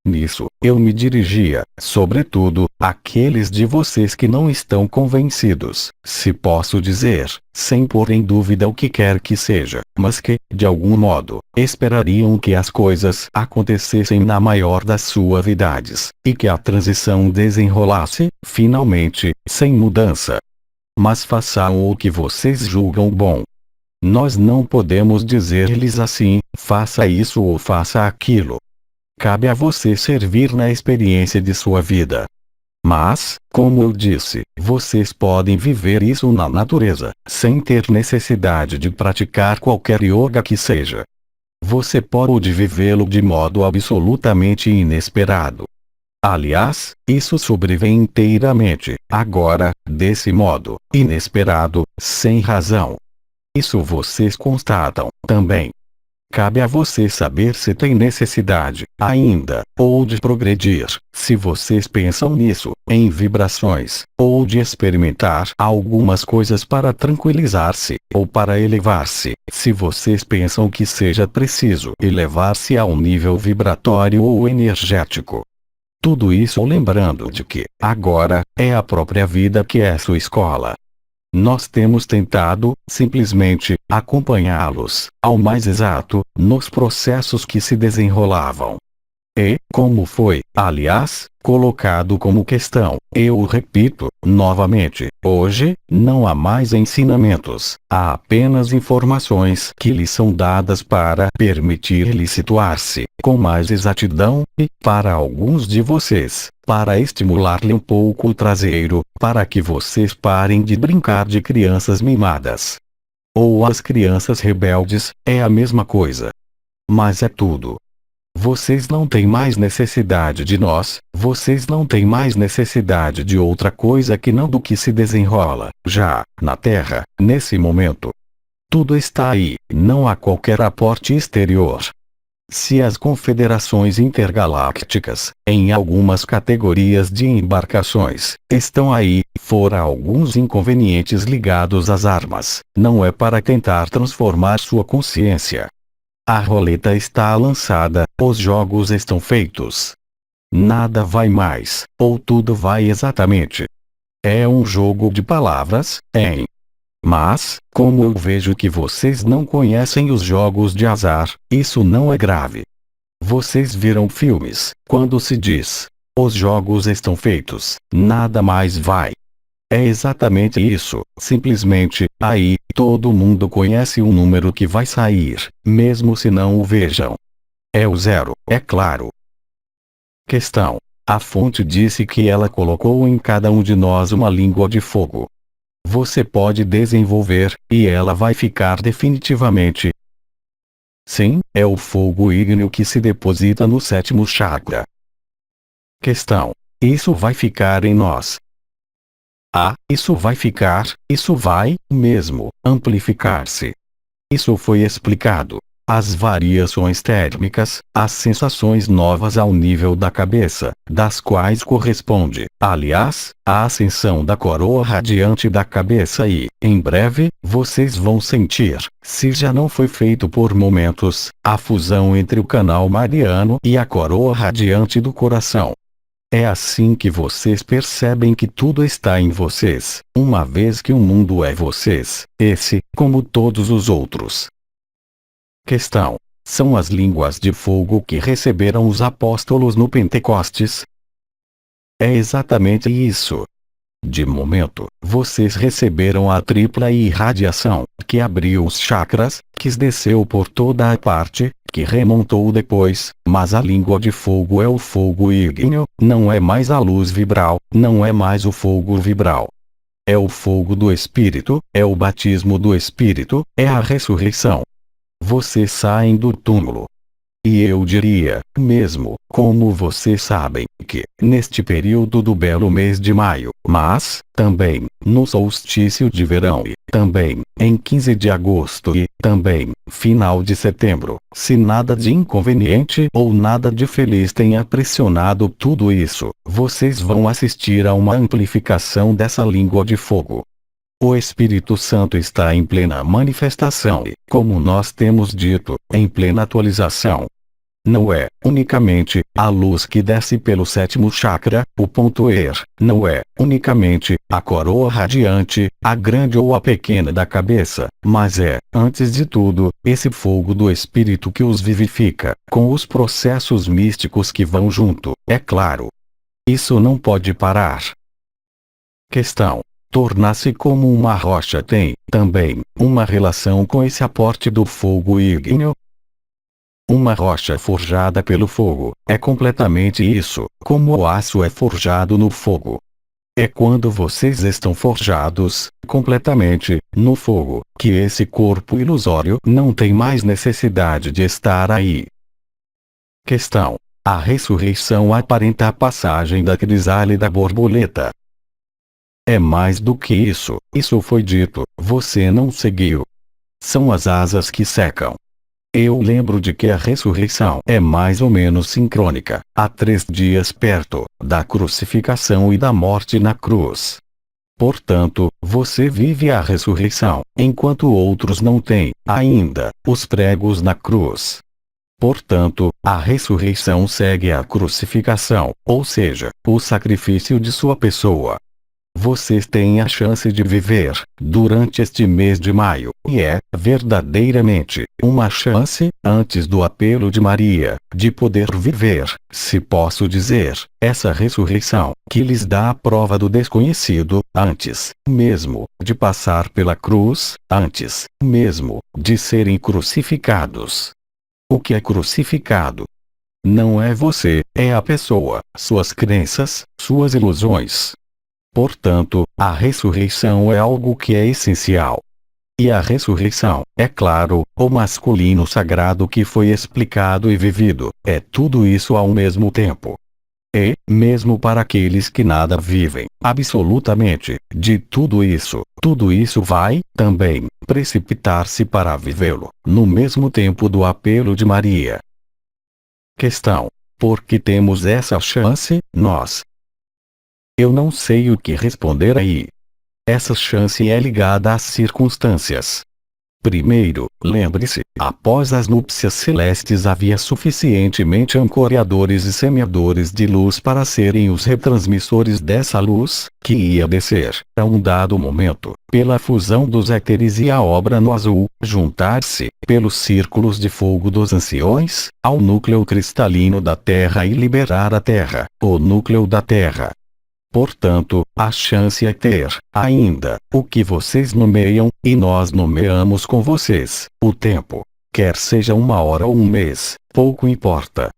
Nisso, eu me dirigia, sobretudo, àqueles de vocês que não estão convencidos, se posso dizer, sem pôr em dúvida o que quer que seja, mas que, de algum modo, esperariam que as coisas acontecessem na maior das suavidades, e que a transição desenrolasse, finalmente, sem mudança. Mas façam o que vocês julgam bom. Nós não podemos dizer-lhes assim, faça isso ou faça aquilo. Cabe a você servir na experiência de sua vida. Mas, como eu disse, vocês podem viver isso na natureza, sem ter necessidade de praticar qualquer yoga que seja. Você pode vivê-lo de modo absolutamente inesperado. Aliás, isso sobrevém inteiramente, agora, desse modo, inesperado, sem razão. Isso vocês constatam, também. Cabe a você saber se tem necessidade, ainda, ou de progredir, se vocês pensam nisso, em vibrações, ou de experimentar algumas coisas para tranquilizar-se, ou para elevar-se, se vocês pensam que seja preciso elevar-se a um nível vibratório ou energético. Tudo isso lembrando de que, agora, é a própria vida que é sua escola. Nós temos tentado, simplesmente, acompanhá-los, ao mais exato, nos processos que se desenrolavam. E, como foi, aliás, colocado como questão, eu o repito, novamente, hoje, não há mais ensinamentos, há apenas informações que lhe são dadas para permitir-lhe situar-se, com mais exatidão, e, para alguns de vocês, para estimular-lhe um pouco o traseiro, para que vocês parem de brincar de crianças mimadas. Ou as crianças rebeldes, é a mesma coisa. Mas é tudo. Vocês não têm mais necessidade de nós, vocês não têm mais necessidade de outra coisa que não do que se desenrola, já, na Terra, nesse momento. Tudo está aí, não há qualquer aporte exterior. Se as confederações intergalácticas, em algumas categorias de embarcações, estão aí, fora alguns inconvenientes ligados às armas, não é para tentar transformar sua consciência. A roleta está lançada, os jogos estão feitos. Nada vai mais, ou tudo vai exatamente. É um jogo de palavras, hein? Mas, como eu vejo que vocês não conhecem os jogos de azar, isso não é grave. Vocês viram filmes, quando se diz, os jogos estão feitos, nada mais vai. É exatamente isso, simplesmente, aí, todo mundo conhece um número que vai sair, mesmo se não o vejam. É o zero, é claro. Questão: a fonte disse que ela colocou em cada um de nós uma língua de fogo. Você pode desenvolver, e ela vai ficar definitivamente. Sim, é o fogo ígneo que se deposita no 7º chakra. Questão: isso vai ficar em nós. Ah, isso vai ficar, isso vai, mesmo, amplificar-se. Isso foi explicado. As variações térmicas, as sensações novas ao nível da cabeça, das quais corresponde, aliás, a ascensão da coroa radiante da cabeça e, em breve, vocês vão sentir, se já não foi feito por momentos, a fusão entre o canal mariano e a coroa radiante do coração. É assim que vocês percebem que tudo está em vocês, uma vez que o mundo é vocês, esse, como todos os outros. Questão: São as línguas de fogo que receberam os apóstolos no Pentecostes? É exatamente isso. De momento, vocês receberam a tripla irradiação, que abriu os chakras, que desceu por toda a parte, que remontou depois, mas a língua de fogo é o fogo ígneo, não é mais a luz vibral, não é mais o fogo vibral. É o fogo do Espírito, é o batismo do Espírito, é a ressurreição. Vocês saem do túmulo. E eu diria, mesmo, como vocês sabem, que, neste período do belo mês de maio, mas, também, no solstício de verão e, também, em 15 de agosto e, também, final de setembro, se nada de inconveniente ou nada de feliz tenha pressionado tudo isso, vocês vão assistir a uma amplificação dessa língua de fogo. O Espírito Santo está em plena manifestação e, como nós temos dito, em plena atualização. Não é, unicamente, a luz que desce pelo sétimo chakra, o ponto não é, unicamente, a coroa radiante, a grande ou a pequena da cabeça, mas é, antes de tudo, esse fogo do Espírito que os vivifica, com os processos místicos que vão junto, é claro. Isso não pode parar. Questão. Tornar-se como uma rocha tem, também, uma relação com esse aporte do fogo ígneo? Uma rocha forjada pelo fogo, é completamente isso, como o aço é forjado no fogo. É quando vocês estão forjados, completamente, no fogo, que esse corpo ilusório não tem mais necessidade de estar aí. Questão. A ressurreição aparenta a passagem da crisálida borboleta. É mais do que isso, isso foi dito, você não seguiu. São as asas que secam. Eu lembro de que a ressurreição é mais ou menos sincrônica, há 3 dias perto da crucificação e da morte na cruz. Portanto, você vive a ressurreição, enquanto outros não têm, ainda, os pregos na cruz. Portanto, a ressurreição segue a crucificação, ou seja, o sacrifício de sua pessoa. Vocês têm a chance de viver, durante este mês de maio, e é, verdadeiramente, uma chance, antes do apelo de Maria, de poder viver, se posso dizer, essa ressurreição, que lhes dá a prova do desconhecido, antes, mesmo, de passar pela cruz, antes, mesmo, de serem crucificados. O que é crucificado? Não é você, é a pessoa, suas crenças, suas ilusões. Portanto, a ressurreição é algo que é essencial. E a ressurreição, é claro, o masculino sagrado que foi explicado e vivido, é tudo isso ao mesmo tempo. E, mesmo para aqueles que nada vivem, absolutamente, de tudo isso vai, também, precipitar-se para vivê-lo, no mesmo tempo do apelo de Maria. Questão. Por que temos essa chance, nós? Eu não sei o que responder aí. Essa chance é ligada às circunstâncias. Primeiro, lembre-se, após as núpcias celestes havia suficientemente ancoradores e semeadores de luz para serem os retransmissores dessa luz, que ia descer, a um dado momento, pela fusão dos éteres e a obra no azul, juntar-se, pelos círculos de fogo dos anciões, ao núcleo cristalino da Terra e liberar a Terra, o núcleo da Terra. Portanto, a chance é ter, ainda, o que vocês nomeiam, e nós nomeamos com vocês, o tempo. Quer seja 1 hora ou 1 mês, pouco importa.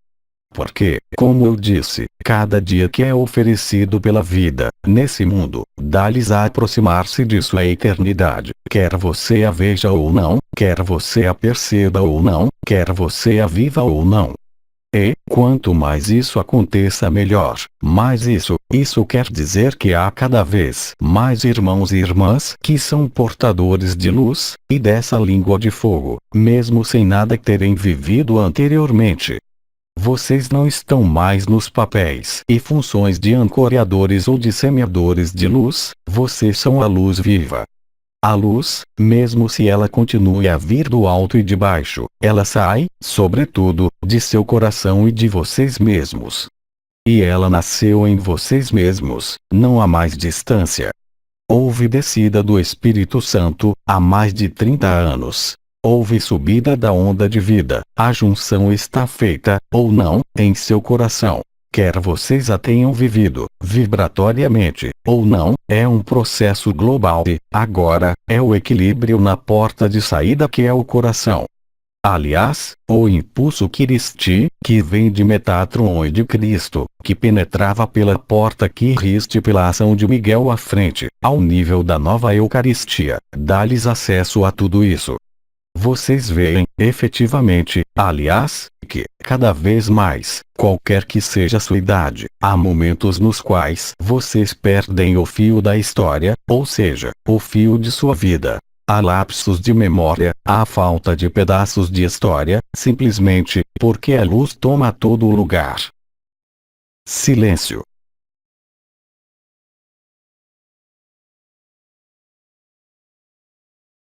Porque, como eu disse, cada dia que é oferecido pela vida, nesse mundo, dá-lhes a aproximar-se de sua eternidade, quer você a veja ou não, quer você a perceba ou não, quer você a viva ou não. E, quanto mais isso aconteça melhor, mais isso quer dizer que há cada vez mais irmãos e irmãs que são portadores de luz, e dessa língua de fogo, mesmo sem nada terem vivido anteriormente. Vocês não estão mais nos papéis e funções de ancoradores ou de semeadores de luz, vocês são a luz viva. A luz, mesmo se ela continue a vir do alto e de baixo, ela sai, sobretudo, de seu coração e de vocês mesmos. E ela nasceu em vocês mesmos, não há mais distância. Houve descida do Espírito Santo, há mais de 30 anos. Houve subida da onda de vida, a junção está feita, ou não, em seu coração. Quer vocês a tenham vivido, vibratoriamente, ou não, é um processo global e, agora, é o equilíbrio na porta de saída que é o coração. Aliás, o impulso Kiristi, que vem de Metatron e de Cristo, que penetrava pela porta Kiristi pela ação de Miguel à frente, ao nível da nova Eucaristia, dá-lhes acesso a tudo isso. Vocês veem, efetivamente, aliás, que, cada vez mais, qualquer que seja sua idade, há momentos nos quais vocês perdem o fio da história, ou seja, o fio de sua vida. Há lapsos de memória, há falta de pedaços de história, simplesmente, porque a luz toma todo o lugar. Silêncio.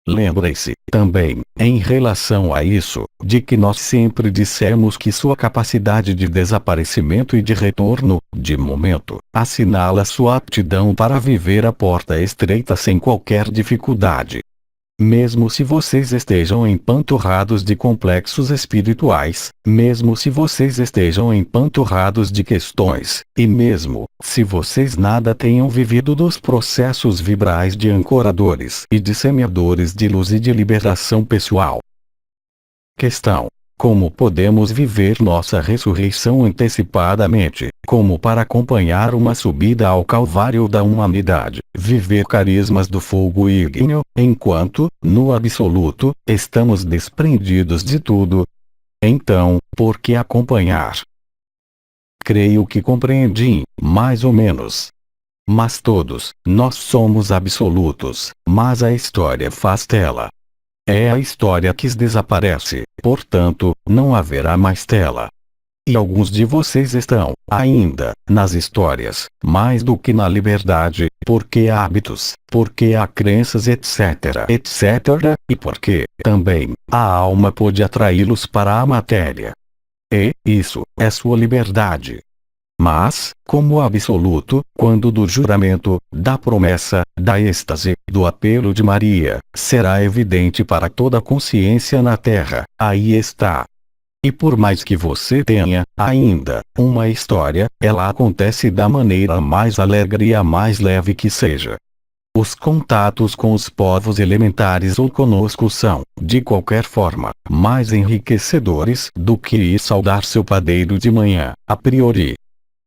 Lembre-se, também, em relação a isso, de que nós sempre dissemos que sua capacidade de desaparecimento e de retorno, de momento, assinala sua aptidão para viver a porta estreita sem qualquer dificuldade. Mesmo se vocês estejam empanturrados de complexos espirituais, mesmo se vocês estejam empanturrados de questões, e mesmo se vocês nada tenham vivido dos processos vibrais de ancoradores e de semeadores de luz e de liberação pessoal. Questão: como podemos viver nossa ressurreição antecipadamente, como para acompanhar uma subida ao calvário da humanidade, viver carismas do fogo ígneo, enquanto, no absoluto, estamos desprendidos de tudo? Então, por que acompanhar? Creio que compreendi, mais ou menos. Mas todos, nós somos absolutos, mas a história faz tela. É a história que desaparece, portanto, não haverá mais tela. E alguns de vocês estão, ainda, nas histórias, mais do que na liberdade, porque há hábitos, porque há crenças etc, e porque, também, a alma pode atraí-los para a matéria. E, isso, é sua liberdade. Mas, como absoluto, quando do juramento, da promessa, da êxtase, do apelo de Maria, será evidente para toda a consciência na Terra, aí está. E por mais que você tenha, ainda, uma história, ela acontece da maneira mais alegre e a mais leve que seja. Os contatos com os povos elementares ou conosco são, de qualquer forma, mais enriquecedores do que ir saudar seu padeiro de manhã, a priori.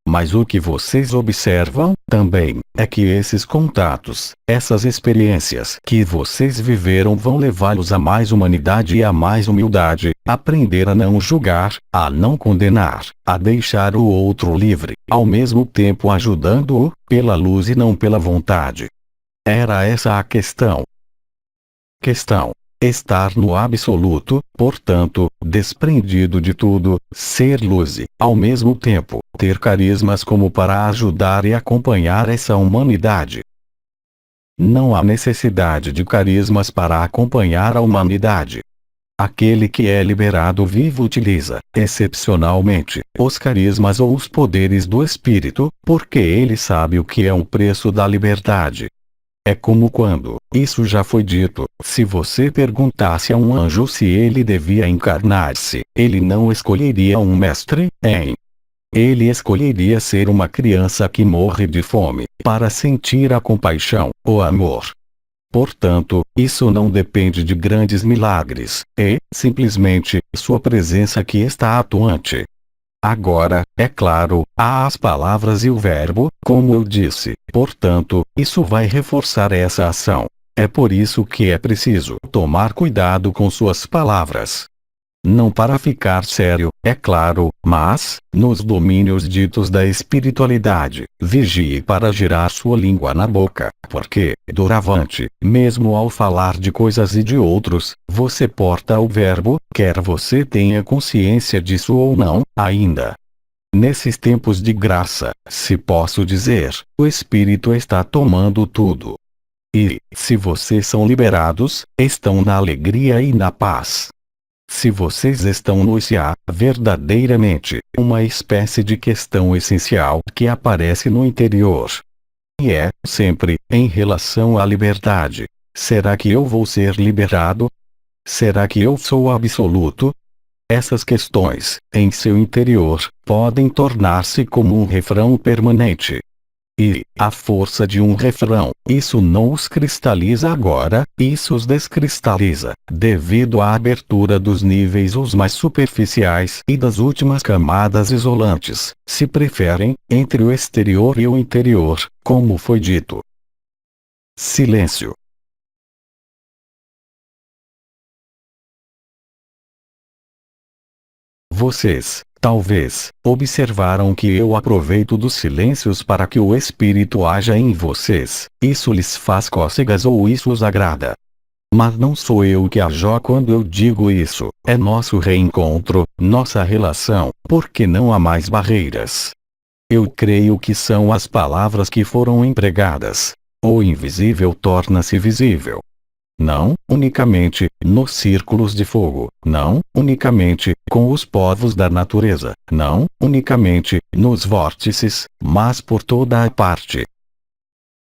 Mas o que vocês observam, também, é que esses contatos, essas experiências que vocês viveram vão levá-los a mais humanidade e a mais humildade, aprender a não julgar, a não condenar, a deixar o outro livre, ao mesmo tempo ajudando-o, pela luz e não pela vontade. Era essa a questão. Questão: estar no absoluto, portanto, desprendido de tudo, ser luz e, ao mesmo tempo, ter carismas como para ajudar e acompanhar essa humanidade. Não há necessidade de carismas para acompanhar a humanidade. Aquele que é liberado vivo utiliza, excepcionalmente, os carismas ou os poderes do espírito, porque ele sabe o que é o preço da liberdade. É como quando, isso já foi dito, se você perguntasse a um anjo se ele devia encarnar-se, ele não escolheria um mestre, hein? Ele escolheria ser uma criança que morre de fome, para sentir a compaixão, o amor. Portanto, isso não depende de grandes milagres, é, simplesmente, sua presença que está atuante. Agora, é claro, há as palavras e o verbo, como eu disse, portanto, isso vai reforçar essa ação. É por isso que é preciso tomar cuidado com suas palavras. Não para ficar sério, é claro, mas, nos domínios ditos da espiritualidade, vigie para girar sua língua na boca, porque, doravante, mesmo ao falar de coisas e de outros, você porta o verbo, quer você tenha consciência disso ou não, ainda. Nesses tempos de graça, se posso dizer, o Espírito está tomando tudo. E, se vocês são liberados, estão na alegria e na paz. Se vocês estão no há, verdadeiramente, uma espécie de questão essencial que aparece no interior. E é, sempre, em relação à liberdade. Será que eu vou ser liberado? Será que eu sou absoluto? Essas questões, em seu interior, podem tornar-se como um refrão permanente. E, à força de um refrão, isso não os cristaliza agora, isso os descristaliza, devido à abertura dos níveis os mais superficiais e das últimas camadas isolantes, se preferem, entre o exterior e o interior, como foi dito. Silêncio. Vocês, talvez, observaram que eu aproveito dos silêncios para que o Espírito haja em vocês, isso lhes faz cócegas ou isso os agrada. Mas não sou eu que ajo quando eu digo isso, é nosso reencontro, nossa relação, porque não há mais barreiras. Eu creio que são as palavras que foram empregadas. O invisível torna-se visível. Não, unicamente, nos círculos de fogo, não, unicamente, com os povos da natureza, não, unicamente, nos vórtices, mas por toda a parte.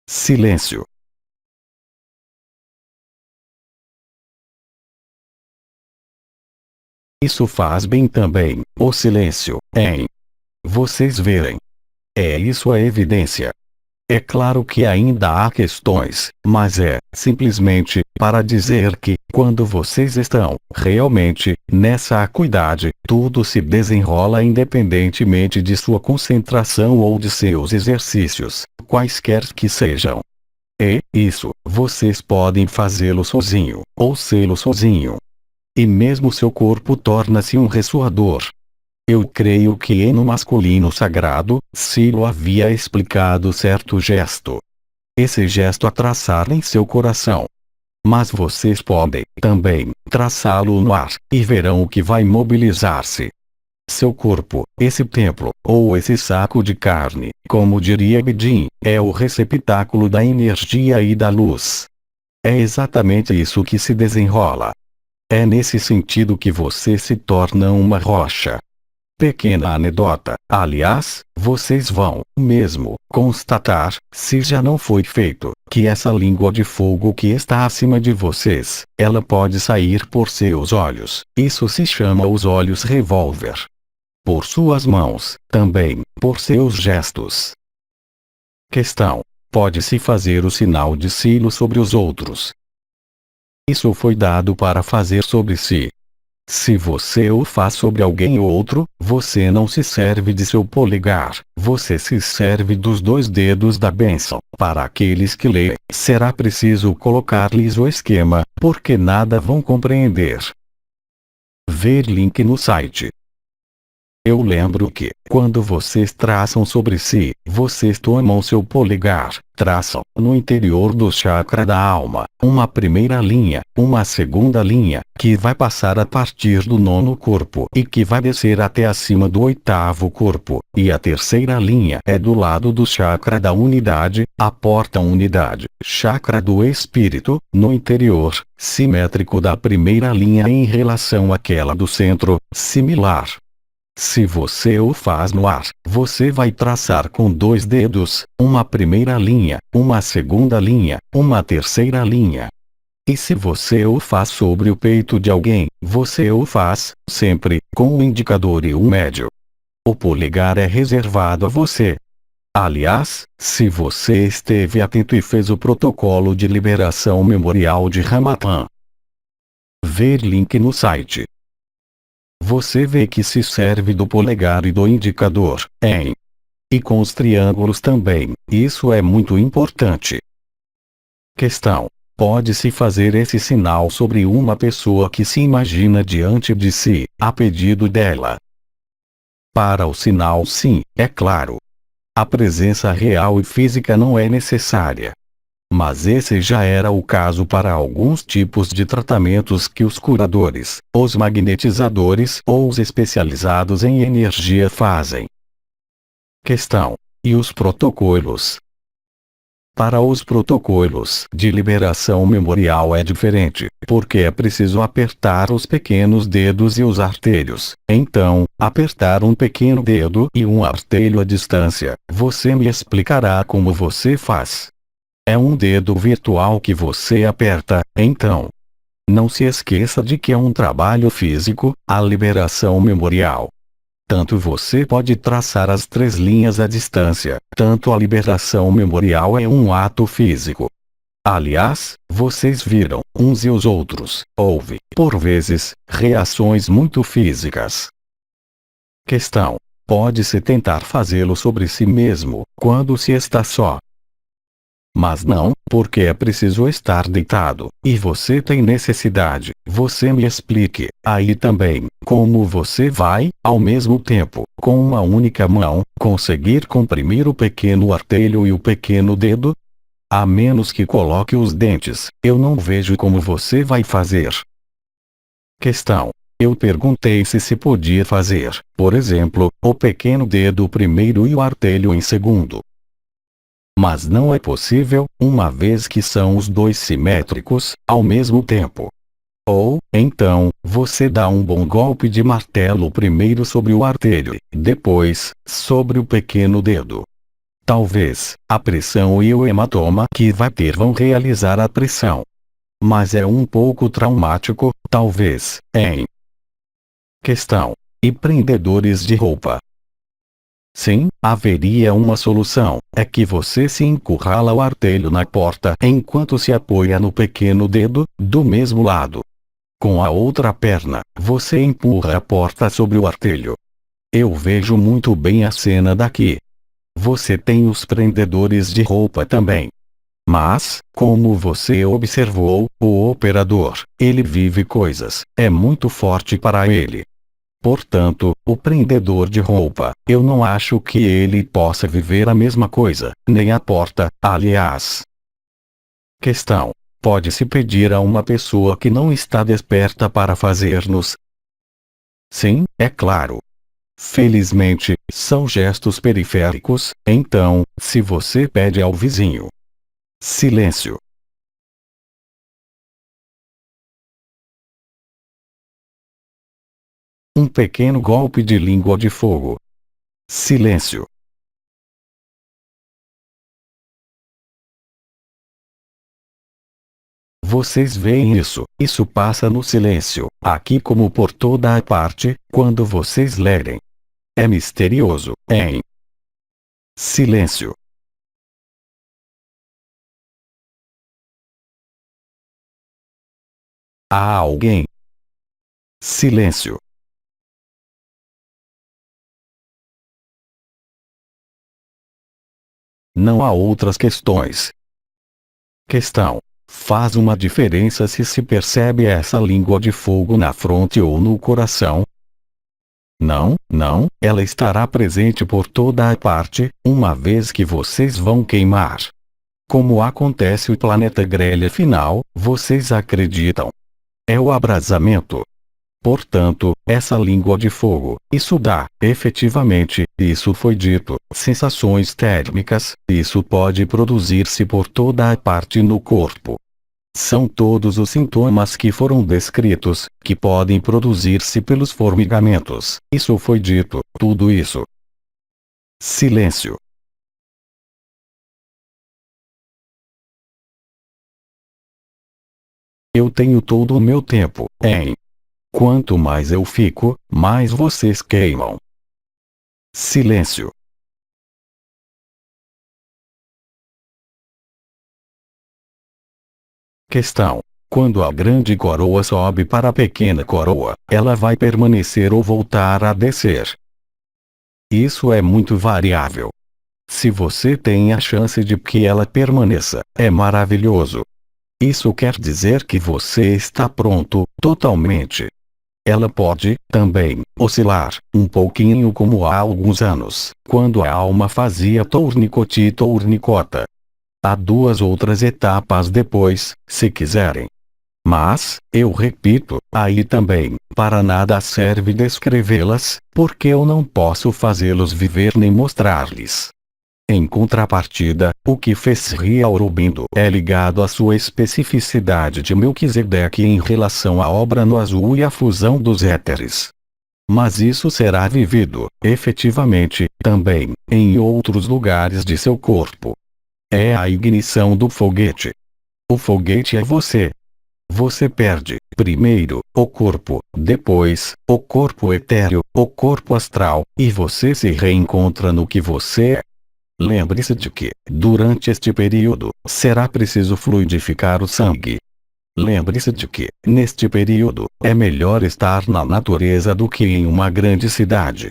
Silêncio. Isso faz bem também, o silêncio, em vocês verem. É isso a evidência. É claro que ainda há questões, mas é, simplesmente, para dizer que, quando vocês estão, realmente, nessa acuidade, tudo se desenrola independentemente de sua concentração ou de seus exercícios, quaisquer que sejam. E, isso, vocês podem fazê-lo sozinho, ou sê-lo sozinho. E mesmo seu corpo torna-se um ressoador. Eu creio que no masculino sagrado, Silo havia explicado certo gesto. Esse gesto a traçar em seu coração. Mas vocês podem, também, traçá-lo no ar, e verão o que vai mobilizar-se. Seu corpo, esse templo, ou esse saco de carne, como diria Bedin, é o receptáculo da energia e da luz. É exatamente isso que se desenrola. É nesse sentido que você se torna uma rocha. Pequena anedota, aliás, vocês vão, mesmo, constatar, se já não foi feito, que essa língua de fogo que está acima de vocês, ela pode sair por seus olhos, isso se chama os olhos revólver. Por suas mãos, também, por seus gestos. Questão: pode-se fazer o sinal de Silo sobre os outros? Isso foi dado para fazer sobre si. Se você o faz sobre alguém ou outro, você não se serve de seu polegar, você se serve dos 2 dedos da bênção. Para aqueles que leem, será preciso colocar-lhes o esquema, porque nada vão compreender. Ver link no site. Eu lembro que, quando vocês traçam sobre si, vocês tomam seu polegar, traçam, no interior do chakra da alma, uma primeira linha, uma segunda linha, que vai passar a partir do 9º corpo e que vai descer até acima do 8º corpo, e a terceira linha é do lado do chakra da unidade, a porta unidade, chakra do espírito, no interior, simétrico da primeira linha em relação àquela do centro, similar. Se você o faz no ar, você vai traçar com 2 dedos, uma primeira linha, uma segunda linha, uma terceira linha. E se você o faz sobre o peito de alguém, você o faz, sempre, com o indicador e o médio. O polegar é reservado a você. Aliás, se você esteve atento e fez o protocolo de liberação memorial de Ramatã. Ver link no site. Você vê que se serve do polegar e do indicador, em. E com os triângulos também, isso é muito importante. Questão: pode-se fazer esse sinal sobre uma pessoa que se imagina diante de si, a pedido dela? Para o sinal sim, é claro. A presença real e física não é necessária. Mas esse já era o caso para alguns tipos de tratamentos que os curadores, os magnetizadores ou os especializados em energia fazem. Questão: e os protocolos? Para os protocolos de liberação memorial é diferente, porque é preciso apertar os pequenos dedos e os artelhos. Então, apertar um pequeno dedo e um artelho à distância, você me explicará como você faz. É um dedo virtual que você aperta, então. Não se esqueça de que é um trabalho físico, a liberação memorial. Tanto você pode traçar as 3 linhas à distância, tanto a liberação memorial é um ato físico. Aliás, vocês viram, uns e os outros, houve, por vezes, reações muito físicas. Questão: pode-se tentar fazê-lo sobre si mesmo, quando se está só. Mas não, porque é preciso estar deitado, e você tem necessidade. Você me explique, aí também, como você vai, ao mesmo tempo, com uma única mão, conseguir comprimir o pequeno artelho e o pequeno dedo? A menos que coloque os dentes, eu não vejo como você vai fazer. Questão: eu perguntei se podia fazer, por exemplo, o pequeno dedo primeiro e o artelho em segundo. Mas não é possível, uma vez que são os dois simétricos, ao mesmo tempo. Ou, então, você dá um bom golpe de martelo primeiro sobre o artelho, depois, sobre o pequeno dedo. Talvez, a pressão e o hematoma que vai ter vão realizar a pressão. Mas é um pouco traumático, talvez, hein? Questão: e prendedores de roupa? Sim, haveria uma solução, é que você se encurrala o artelho na porta enquanto se apoia no pequeno dedo, do mesmo lado. Com a outra perna, você empurra a porta sobre o artelho. Eu vejo muito bem a cena daqui. Você tem os prendedores de roupa também. Mas, como você observou, o operador, ele vive coisas, é muito forte para ele. Portanto, o prendedor de roupa, eu não acho que ele possa viver a mesma coisa, nem a porta, aliás. Questão: pode-se pedir a uma pessoa que não está desperta para fazer-nos? Sim, é claro. Felizmente, são gestos periféricos, então, se você pede ao vizinho. Silêncio. Um pequeno golpe de língua de fogo. Silêncio. Vocês veem isso, isso passa no silêncio, aqui como por toda a parte, quando vocês lerem. É misterioso, hein? Silêncio. Há alguém? Silêncio. Não há outras questões. Questão: faz uma diferença se percebe essa língua de fogo na fronte ou no coração? Não, não, ela estará presente por toda a parte, uma vez que vocês vão queimar. Como acontece o planeta grelha final, vocês acreditam? É o abrasamento. Portanto, essa língua de fogo, isso dá, efetivamente, isso foi dito, sensações térmicas, isso pode produzir-se por toda a parte no corpo. São todos os sintomas que foram descritos, que podem produzir-se pelos formigamentos, isso foi dito, tudo isso. Silêncio. Eu tenho todo o meu tempo, hein? Quanto mais eu fico, mais vocês queimam. Silêncio. Questão: quando a grande coroa sobe para a pequena coroa, ela vai permanecer ou voltar a descer? Isso é muito variável. Se você tem a chance de que ela permaneça, é maravilhoso. Isso quer dizer que você está pronto, totalmente. Ela pode, também, oscilar, um pouquinho como há alguns anos, quando a alma fazia tournicota. Há 2 outras etapas depois, se quiserem. Mas, eu repito, aí também, para nada serve descrevê-las, porque eu não posso fazê-los viver nem mostrar-lhes. Em contrapartida, o que fez Sri Aurobindo é ligado à sua especificidade de Melquisedeque em relação à obra no azul e à fusão dos éteres. Mas isso será vivido, efetivamente, também, em outros lugares de seu corpo. É a ignição do foguete. O foguete é você. Você perde, primeiro, o corpo, depois, o corpo etéreo, o corpo astral, e você se reencontra no que você é. Lembre-se de que, durante este período, será preciso fluidificar o sangue. Lembre-se de que, neste período, é melhor estar na natureza do que em uma grande cidade.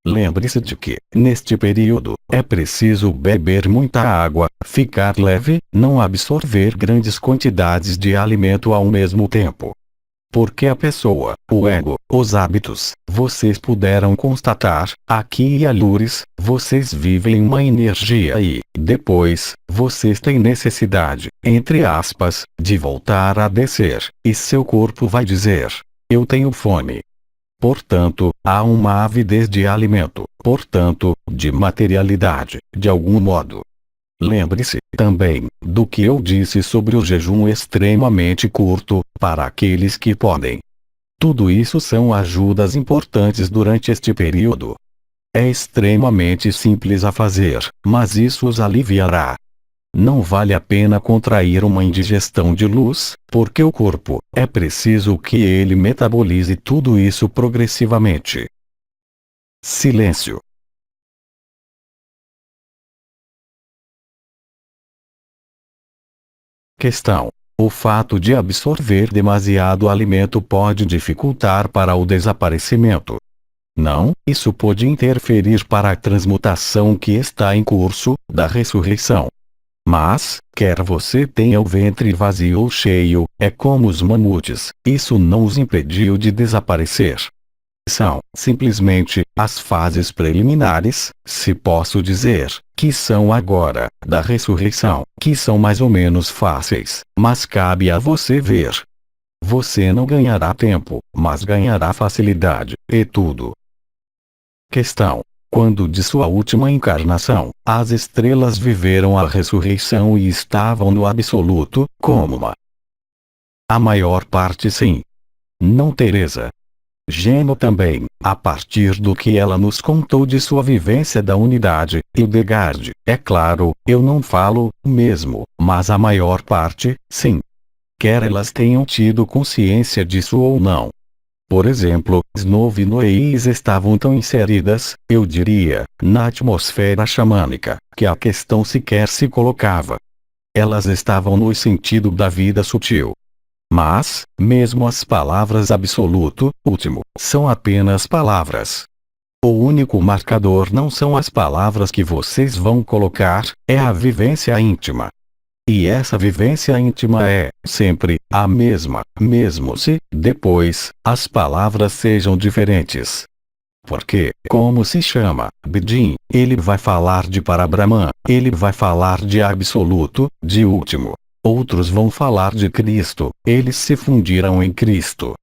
Lembre-se de que, neste período, é preciso beber muita água, ficar leve, não absorver grandes quantidades de alimento ao mesmo tempo. Porque a pessoa, o ego, os hábitos, vocês puderam constatar, aqui e alures, vocês vivem uma energia e, depois, vocês têm necessidade, entre aspas, de voltar a descer, e seu corpo vai dizer: eu tenho fome. Portanto, há uma avidez de alimento, portanto, de materialidade, de algum modo. Lembre-se, também, do que eu disse sobre o jejum extremamente curto, para aqueles que podem. Tudo isso são ajudas importantes durante este período. É extremamente simples a fazer, mas isso os aliviará. Não vale a pena contrair uma indigestão de luz, porque o corpo, é preciso que ele metabolize tudo isso progressivamente. Silêncio. Questão: o fato de absorver demasiado alimento pode dificultar para o desaparecimento? Não, isso pode interferir para a transmutação que está em curso, da ressurreição. Mas, quer você tenha o ventre vazio ou cheio, é como os mamutes, isso não os impediu de desaparecer. São, simplesmente, as fases preliminares, se posso dizer, que são agora, da ressurreição, que são mais ou menos fáceis, mas cabe a você ver. Você não ganhará tempo, mas ganhará facilidade, e tudo. Questão: quando de sua última encarnação, as estrelas viveram a ressurreição e estavam no absoluto, como uma? A maior parte sim. Não Teresa. Gemo também, a partir do que ela nos contou de sua vivência da unidade, Hildegard, é claro, eu não falo, mesmo, mas a maior parte, sim. Quer elas tenham tido consciência disso ou não. Por exemplo, Snow e Noeis estavam tão inseridas, eu diria, na atmosfera xamânica, que a questão sequer se colocava. Elas estavam no sentido da vida sutil. Mas, mesmo as palavras absoluto, último, são apenas palavras. O único marcador não são as palavras que vocês vão colocar, é a vivência íntima. E essa vivência íntima é, sempre, a mesma, mesmo se, depois, as palavras sejam diferentes. Porque, como se chama, Bidin, ele vai falar de Parabrahman, ele vai falar de absoluto, de último. Outros vão falar de Cristo, eles se fundiram em Cristo.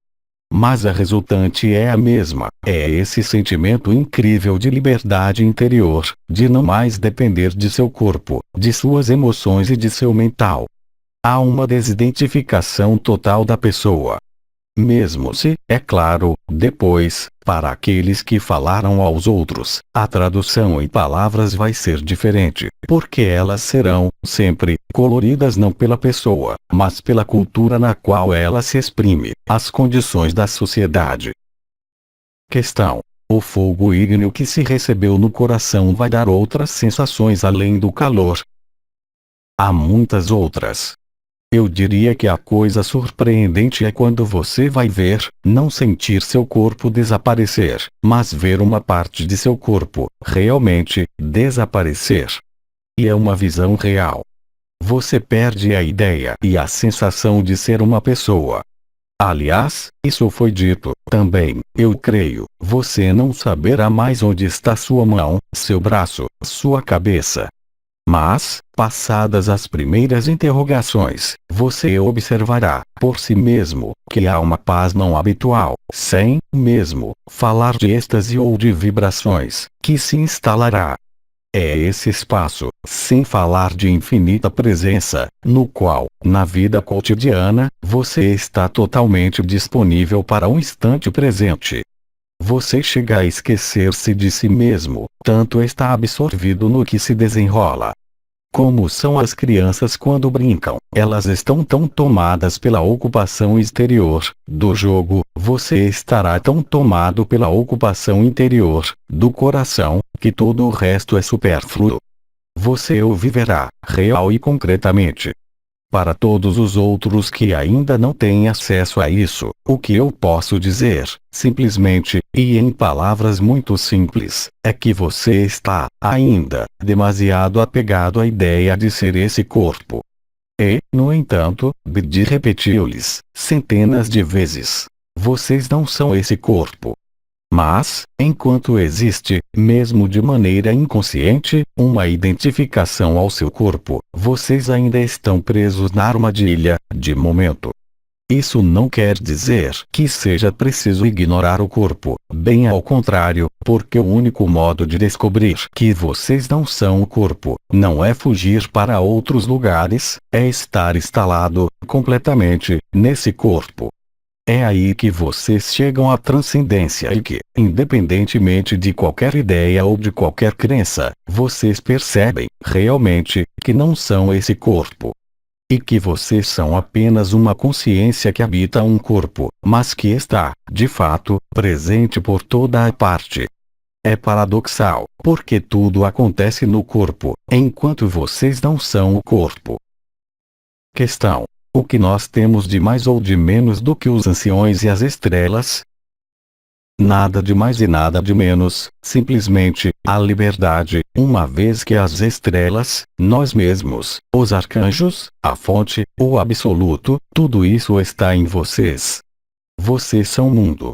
Mas a resultante é a mesma, é esse sentimento incrível de liberdade interior, de não mais depender de seu corpo, de suas emoções e de seu mental. Há uma desidentificação total da pessoa. Mesmo se, é claro, depois, para aqueles que falaram aos outros, a tradução em palavras vai ser diferente, porque elas serão, sempre, coloridas não pela pessoa, mas pela cultura na qual ela se exprime, as condições da sociedade. Questão: o fogo ígneo que se recebeu no coração vai dar outras sensações além do calor? Há muitas outras. Eu diria que a coisa surpreendente é quando você vai ver, não sentir seu corpo desaparecer, mas ver uma parte de seu corpo, realmente, desaparecer. E é uma visão real. Você perde a ideia e a sensação de ser uma pessoa. Aliás, isso foi dito, também, eu creio, você não saberá mais onde está sua mão, seu braço, sua cabeça. Mas, passadas as primeiras interrogações, você observará, por si mesmo, que há uma paz não habitual, sem, mesmo, falar de êxtase ou de vibrações, que se instalará. É esse espaço, sem falar de infinita presença, no qual, na vida cotidiana, você está totalmente disponível para o instante presente. Você chega a esquecer-se de si mesmo, tanto está absorvido no que se desenrola. Como são as crianças quando brincam, elas estão tão tomadas pela ocupação exterior do jogo, você estará tão tomado pela ocupação interior do coração, que todo o resto é supérfluo. Você o viverá, real e concretamente. Para todos os outros que ainda não têm acesso a isso, o que eu posso dizer, simplesmente, e em palavras muito simples, é que você está, ainda, demasiado apegado à ideia de ser esse corpo. E, no entanto, Bidi repetiu-lhes, centenas de vezes: vocês não são esse corpo. Mas, enquanto existe, mesmo de maneira inconsciente, uma identificação ao seu corpo, vocês ainda estão presos na armadilha, de momento. Isso não quer dizer que seja preciso ignorar o corpo, bem ao contrário, porque o único modo de descobrir que vocês não são o corpo, não é fugir para outros lugares, é estar instalado, completamente, nesse corpo. É aí que vocês chegam à transcendência e que, independentemente de qualquer ideia ou de qualquer crença, vocês percebem, realmente, que não são esse corpo. E que vocês são apenas uma consciência que habita um corpo, mas que está, de fato, presente por toda a parte. É paradoxal, porque tudo acontece no corpo, enquanto vocês não são o corpo. Questão: o que nós temos de mais ou de menos do que os anciões e as estrelas? Nada de mais e nada de menos, simplesmente, a liberdade, uma vez que as estrelas, nós mesmos, os arcanjos, a fonte, o absoluto, tudo isso está em vocês. Vocês são mundo.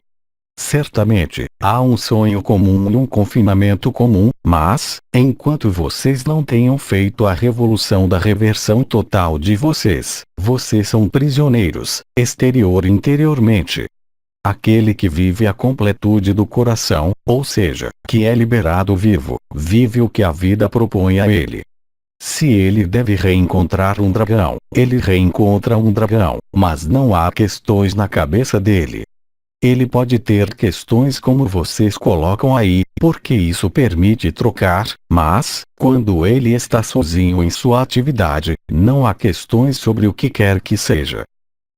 Certamente, há um sonho comum e um confinamento comum, mas, enquanto vocês não tenham feito a revolução da reversão total de vocês, vocês são prisioneiros, exterior e interiormente. Aquele que vive a completude do coração, ou seja, que é liberado vivo, vive o que a vida propõe a ele. Se ele deve reencontrar um dragão, ele reencontra um dragão, mas não há questões na cabeça dele. Ele pode ter questões como vocês colocam aí, porque isso permite trocar, mas, quando ele está sozinho em sua atividade, não há questões sobre o que quer que seja.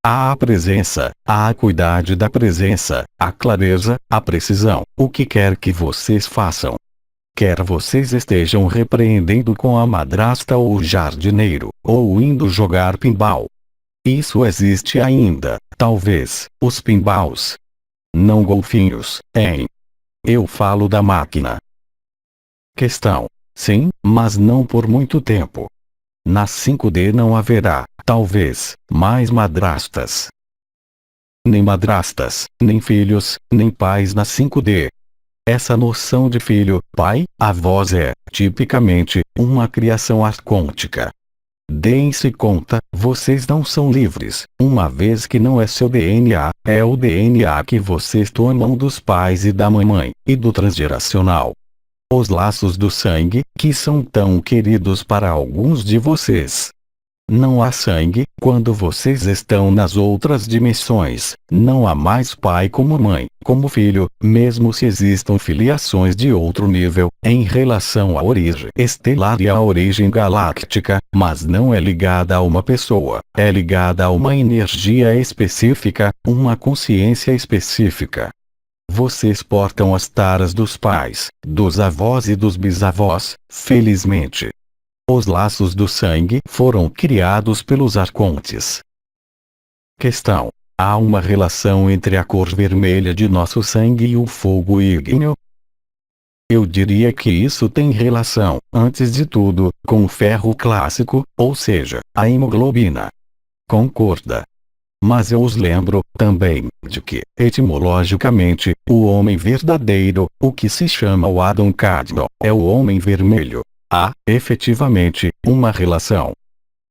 Há a presença, a acuidade da presença, a clareza, a precisão, o que quer que vocês façam. Quer vocês estejam repreendendo com a madrasta ou o jardineiro, ou indo jogar pinball. Isso existe ainda, talvez, os pinballs. Não golfinhos, hein? Eu falo da máquina. Questão: sim, mas não por muito tempo. Na 5D não haverá, talvez, mais madrastas. Nem madrastas, nem filhos, nem pais na 5D. Essa noção de filho, pai, avós é, tipicamente, uma criação arcôntica. Deem-se conta, vocês não são livres, uma vez que não é seu DNA, é o DNA que vocês tomam dos pais e da mamãe, e do transgeracional. Os laços do sangue, que são tão queridos para alguns de vocês. Não há sangue, quando vocês estão nas outras dimensões, não há mais pai como mãe, como filho, mesmo se existam filiações de outro nível, em relação à origem estelar e à origem galáctica, mas não é ligada a uma pessoa, é ligada a uma energia específica, uma consciência específica. Vocês portam as taras dos pais, dos avós e dos bisavós, felizmente. Os laços do sangue foram criados pelos arcontes. Questão: há uma relação entre a cor vermelha de nosso sangue e o fogo ígneo? Eu diria que isso tem relação, antes de tudo, com o ferro clássico, ou seja, a hemoglobina. Concorda? Mas eu os lembro, também, de que, etimologicamente, o homem verdadeiro, o que se chama o Adam Kadmon, é o homem vermelho. Há, efetivamente, uma relação.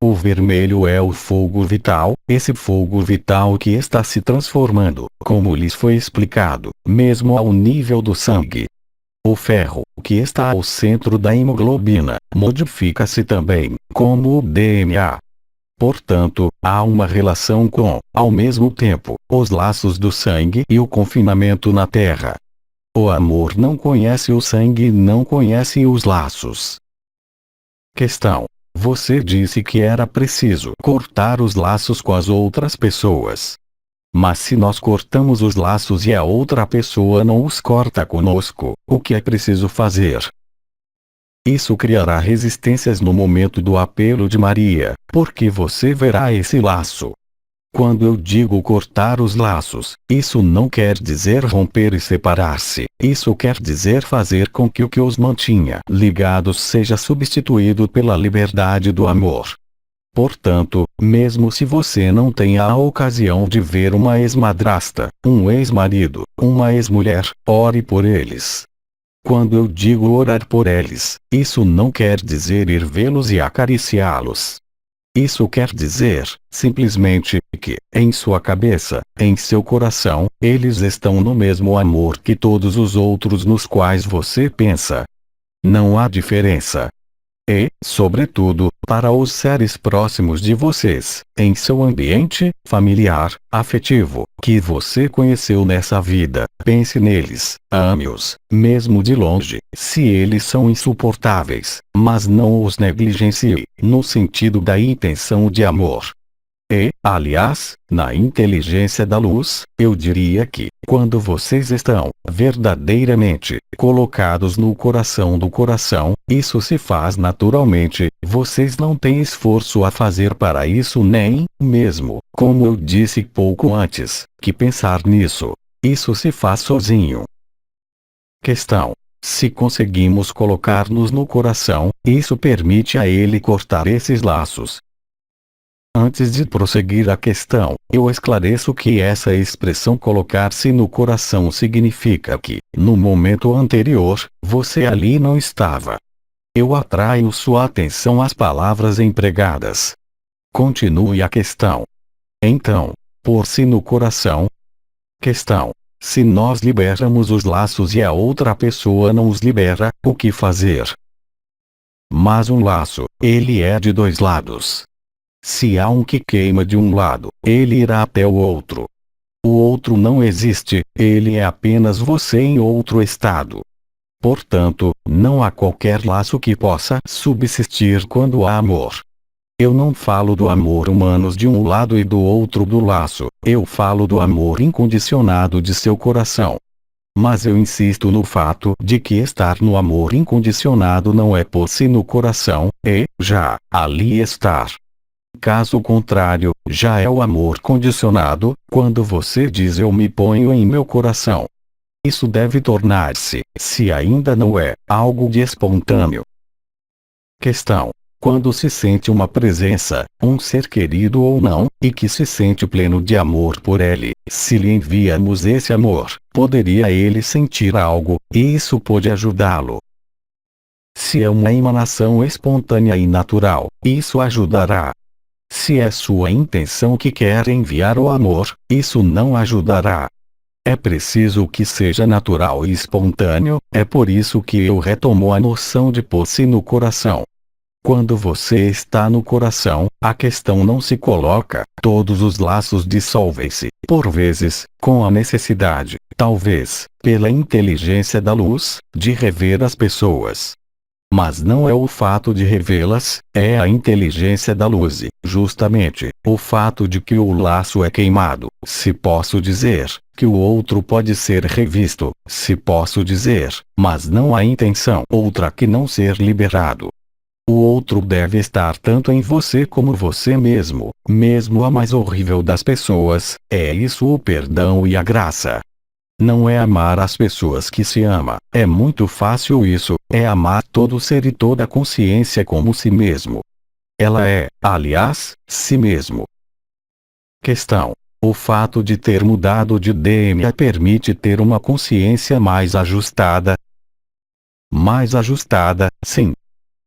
O vermelho é o fogo vital, esse fogo vital que está se transformando, como lhes foi explicado, mesmo ao nível do sangue. O ferro, que está ao centro da hemoglobina, modifica-se também, como o DNA. Portanto, há uma relação com, ao mesmo tempo, os laços do sangue e o confinamento na Terra. O amor não conhece o sangue e não conhece os laços. Questão: você disse que era preciso cortar os laços com as outras pessoas. Mas se nós cortamos os laços e a outra pessoa não os corta conosco, o que é preciso fazer? Isso criará resistências no momento do apelo de Maria, porque você verá esse laço. Quando eu digo cortar os laços, isso não quer dizer romper e separar-se, isso quer dizer fazer com que o que os mantinha ligados seja substituído pela liberdade do amor. Portanto, mesmo se você não tenha a ocasião de ver uma ex-madrasta, um ex-marido, uma ex-mulher, ore por eles. Quando eu digo orar por eles, isso não quer dizer ir vê-los e acariciá-los. Isso quer dizer, simplesmente, que, em sua cabeça, em seu coração, eles estão no mesmo amor que todos os outros nos quais você pensa. Não há diferença. E, sobretudo, para os seres próximos de vocês, em seu ambiente familiar, afetivo, que você conheceu nessa vida, pense neles, ame-os, mesmo de longe, se eles são insuportáveis, mas não os negligencie, no sentido da intenção de amor. E, aliás, na inteligência da luz, eu diria que, quando vocês estão, verdadeiramente, colocados no coração do coração, isso se faz naturalmente, vocês não têm esforço a fazer para isso nem, mesmo, como eu disse pouco antes, que pensar nisso. Isso se faz sozinho. Questão: se conseguimos colocar-nos no coração, isso permite a ele cortar esses laços. Antes de prosseguir a questão, eu esclareço que essa expressão colocar-se no coração significa que, no momento anterior, você ali não estava. Eu atraio sua atenção às palavras empregadas. Continue a questão. Então, pôr-se no coração. Questão: se nós liberamos os laços e a outra pessoa não os libera, o que fazer? Mas um laço, ele é de dois lados. Se há um que queima de um lado, ele irá até o outro. O outro não existe, ele é apenas você em outro estado. Portanto, não há qualquer laço que possa subsistir quando há amor. Eu não falo do amor humano de um lado e do outro do laço, eu falo do amor incondicionado de seu coração. Mas eu insisto no fato de que estar no amor incondicionado não é pôr-se no coração, e, já, ali estar. Caso contrário, já é o amor condicionado, quando você diz eu me ponho em meu coração. Isso deve tornar-se, se ainda não é, algo de espontâneo. Questão: quando se sente uma presença, um ser querido ou não, e que se sente pleno de amor por ele, se lhe enviamos esse amor, poderia ele sentir algo, e isso pode ajudá-lo. Se é uma emanação espontânea e natural, isso ajudará. Se é sua intenção que quer enviar o amor, isso não ajudará. É preciso que seja natural e espontâneo, é por isso que eu retomo a noção de pôr-se no coração. Quando você está no coração, a questão não se coloca, todos os laços dissolvem-se, por vezes, com a necessidade, talvez, pela inteligência da luz, de rever as pessoas. Mas não é o fato de revê-las, é a inteligência da luz, justamente, o fato de que o laço é queimado, se posso dizer, que o outro pode ser revisto, se posso dizer, mas não há intenção outra que não ser liberado. O outro deve estar tanto em você como você mesmo, mesmo a mais horrível das pessoas, é isso o perdão e a graça. Não é amar as pessoas que se ama, é muito fácil isso, é amar todo ser e toda consciência como si mesmo. Ela é, aliás, si mesmo. Questão: o fato de ter mudado de DNA permite ter uma consciência mais ajustada? Mais ajustada, sim.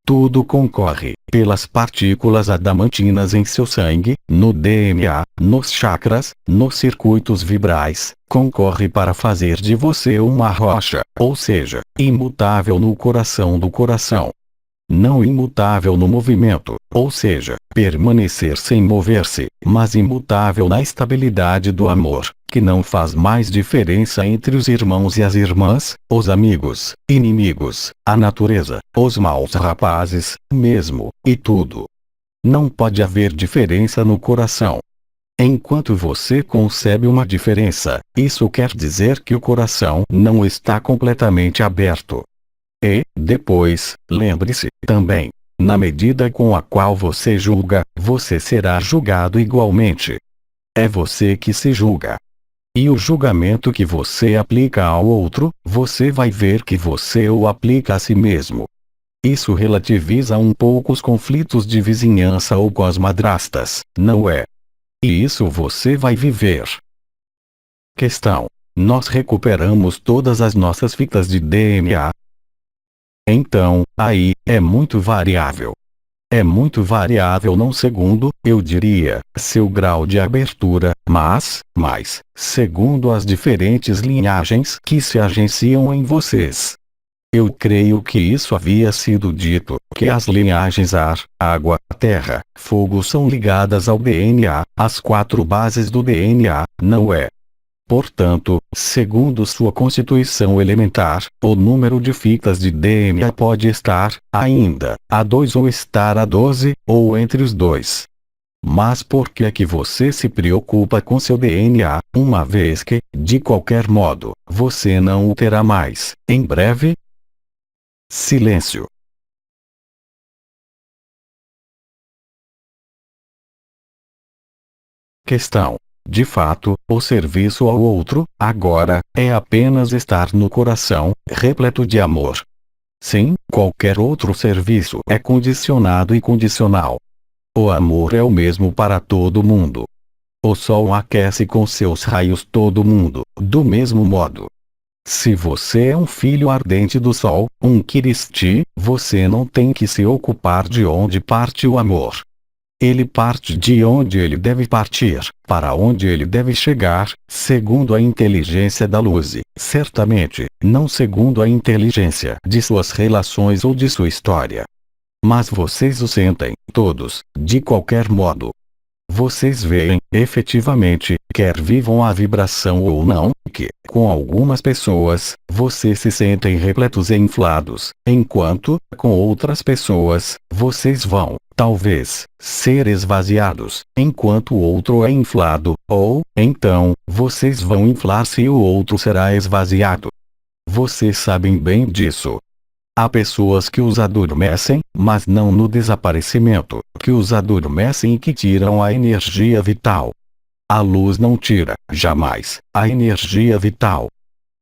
Tudo concorre, pelas partículas adamantinas em seu sangue, no DNA, nos chakras, nos circuitos vibrais, concorre para fazer de você uma rocha, ou seja, imutável no coração do coração. Não imutável no movimento, ou seja, permanecer sem mover-se, mas imutável na estabilidade do amor, que não faz mais diferença entre os irmãos e as irmãs, os amigos, inimigos, a natureza, os maus rapazes, mesmo, e tudo. Não pode haver diferença no coração. Enquanto você concebe uma diferença, isso quer dizer que o coração não está completamente aberto. E, depois, lembre-se, também, na medida com a qual você julga, você será julgado igualmente. É você que se julga. E o julgamento que você aplica ao outro, você vai ver que você o aplica a si mesmo. Isso relativiza um pouco os conflitos de vizinhança ou com as madrastas, não é? E isso você vai viver. Questão: nós recuperamos todas as nossas fitas de DNA? Então, aí, é muito variável. É muito variável não segundo, eu diria, seu grau de abertura, mas, segundo as diferentes linhagens que se agenciam em vocês. Eu creio que isso havia sido dito, que as linhagens ar, água, terra, fogo são ligadas ao DNA, as 4 bases do DNA, não é? Portanto, segundo sua constituição elementar, o número de fitas de DNA pode estar, ainda, a 2 ou estar a 12, ou entre os dois. Mas por que é que você se preocupa com seu DNA, uma vez que, de qualquer modo, você não o terá mais, em breve? Silêncio. Questão: de fato, o serviço ao outro, agora, é apenas estar no coração, repleto de amor. Sim, qualquer outro serviço é condicionado e condicional. O amor é o mesmo para todo mundo. O sol aquece com seus raios todo mundo, do mesmo modo. Se você é um filho ardente do sol, um Kiristi, você não tem que se ocupar de onde parte o amor. Ele parte de onde ele deve partir, para onde ele deve chegar, segundo a inteligência da luz, certamente, não segundo a inteligência de suas relações ou de sua história. Mas vocês o sentem, todos, de qualquer modo. Vocês veem, efetivamente, quer vivam a vibração ou não, que, com algumas pessoas, vocês se sentem repletos e inflados, enquanto, com outras pessoas, vocês vão, talvez, ser esvaziados, enquanto o outro é inflado, ou, então, vocês vão inflar-se e o outro será esvaziado. Vocês sabem bem disso. Há pessoas que os adormecem, mas não no desaparecimento, que os adormecem e que tiram a energia vital. A luz não tira, jamais, a energia vital.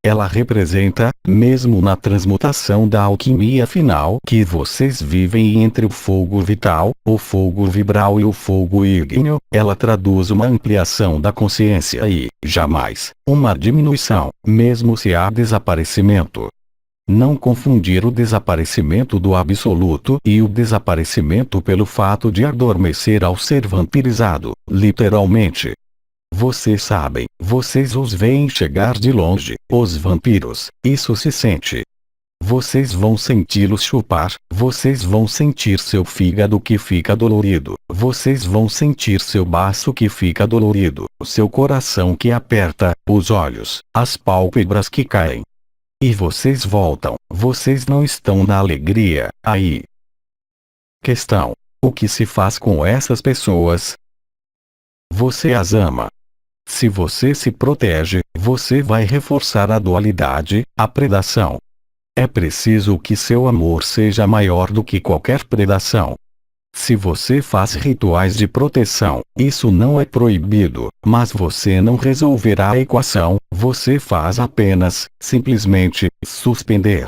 Ela representa, mesmo na transmutação da alquimia final que vocês vivem entre o fogo vital, o fogo vibral e o fogo ígneo, ela traduz uma ampliação da consciência e, jamais, uma diminuição, mesmo se há desaparecimento. Não confundir o desaparecimento do absoluto e o desaparecimento pelo fato de adormecer ao ser vampirizado, literalmente. Vocês sabem, vocês os veem chegar de longe, os vampiros, isso se sente. Vocês vão senti-los chupar, vocês vão sentir seu fígado que fica dolorido, vocês vão sentir seu baço que fica dolorido, seu coração que aperta, os olhos, as pálpebras que caem. E vocês voltam, vocês não estão na alegria, aí. Questão: o que se faz com essas pessoas? Você as ama. Se você se protege, você vai reforçar a dualidade, a predação. É preciso que seu amor seja maior do que qualquer predação. Se você faz rituais de proteção, isso não é proibido, mas você não resolverá a equação, você faz apenas, simplesmente, suspender.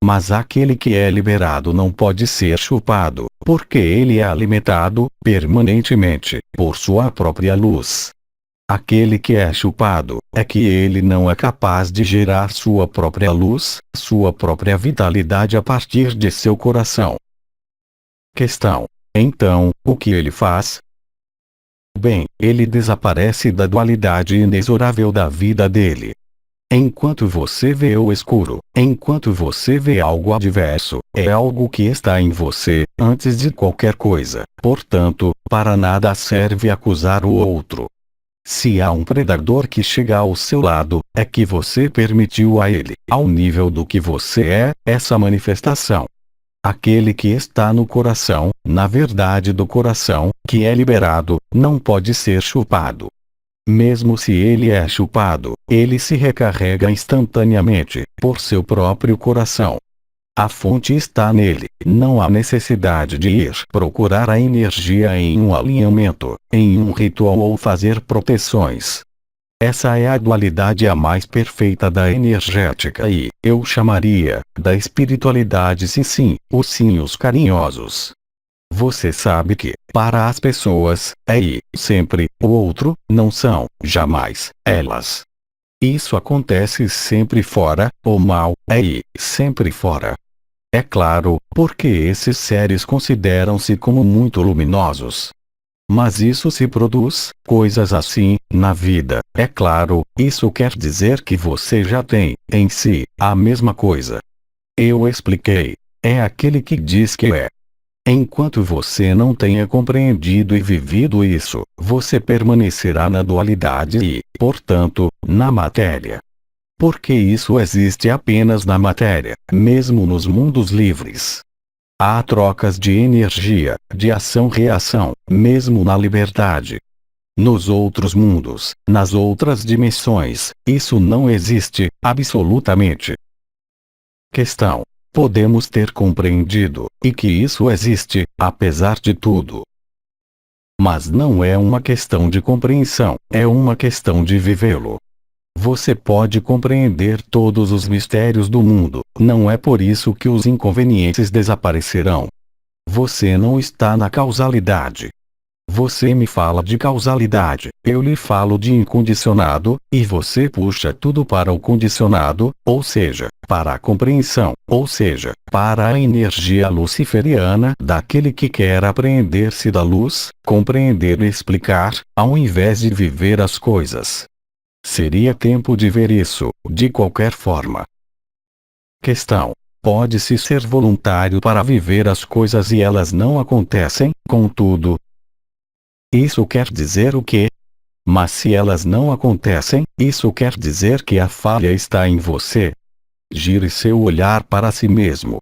Mas aquele que é liberado não pode ser chupado, porque ele é alimentado, permanentemente, por sua própria luz. Aquele que é chupado, é que ele não é capaz de gerar sua própria luz, sua própria vitalidade a partir de seu coração. Questão: então, o que ele faz? Bem, ele desaparece da dualidade inexorável da vida dele. Enquanto você vê o escuro, enquanto você vê algo adverso, é algo que está em você, antes de qualquer coisa. Portanto, para nada serve acusar o outro. Se há um predador que chega ao seu lado, é que você permitiu a ele, ao nível do que você é, essa manifestação. Aquele que está no coração, na verdade do coração, que é liberado, não pode ser chupado. Mesmo se ele é chupado, ele se recarrega instantaneamente, por seu próprio coração. A fonte está nele, não há necessidade de ir procurar a energia em um alinhamento, em um ritual ou fazer proteções. Essa é a dualidade a mais perfeita da energética e, eu chamaria, da espiritualidade sim, os sinhos carinhosos. Você sabe que, para as pessoas, é e, sempre, o outro, não são, jamais, elas. Isso acontece sempre fora, o mal, é e, sempre fora. É claro, porque esses seres consideram-se como muito luminosos. Mas isso se produz, coisas assim, na vida, é claro, isso quer dizer que você já tem, em si, a mesma coisa. Eu expliquei. É aquele que diz que é. Enquanto você não tenha compreendido e vivido isso, você permanecerá na dualidade e, portanto, na matéria. Porque isso existe apenas na matéria, mesmo nos mundos livres. Há trocas de energia, de ação-reação, mesmo na liberdade. Nos outros mundos, nas outras dimensões, isso não existe, absolutamente. Questão: podemos ter compreendido, e que isso existe, apesar de tudo. Mas não é uma questão de compreensão, é uma questão de vivê-lo. Você pode compreender todos os mistérios do mundo, não é por isso que os inconvenientes desaparecerão. Você não está na causalidade. Você me fala de causalidade, eu lhe falo de incondicionado, e você puxa tudo para o condicionado, ou seja, para a compreensão, ou seja, para a energia luciferiana daquele que quer apreender-se da luz, compreender e explicar, ao invés de viver as coisas. Seria tempo de ver isso, de qualquer forma. Questão: pode-se ser voluntário para viver as coisas e elas não acontecem, contudo. Isso quer dizer o quê? Mas se elas não acontecem, isso quer dizer que a falha está em você. Gire seu olhar para si mesmo.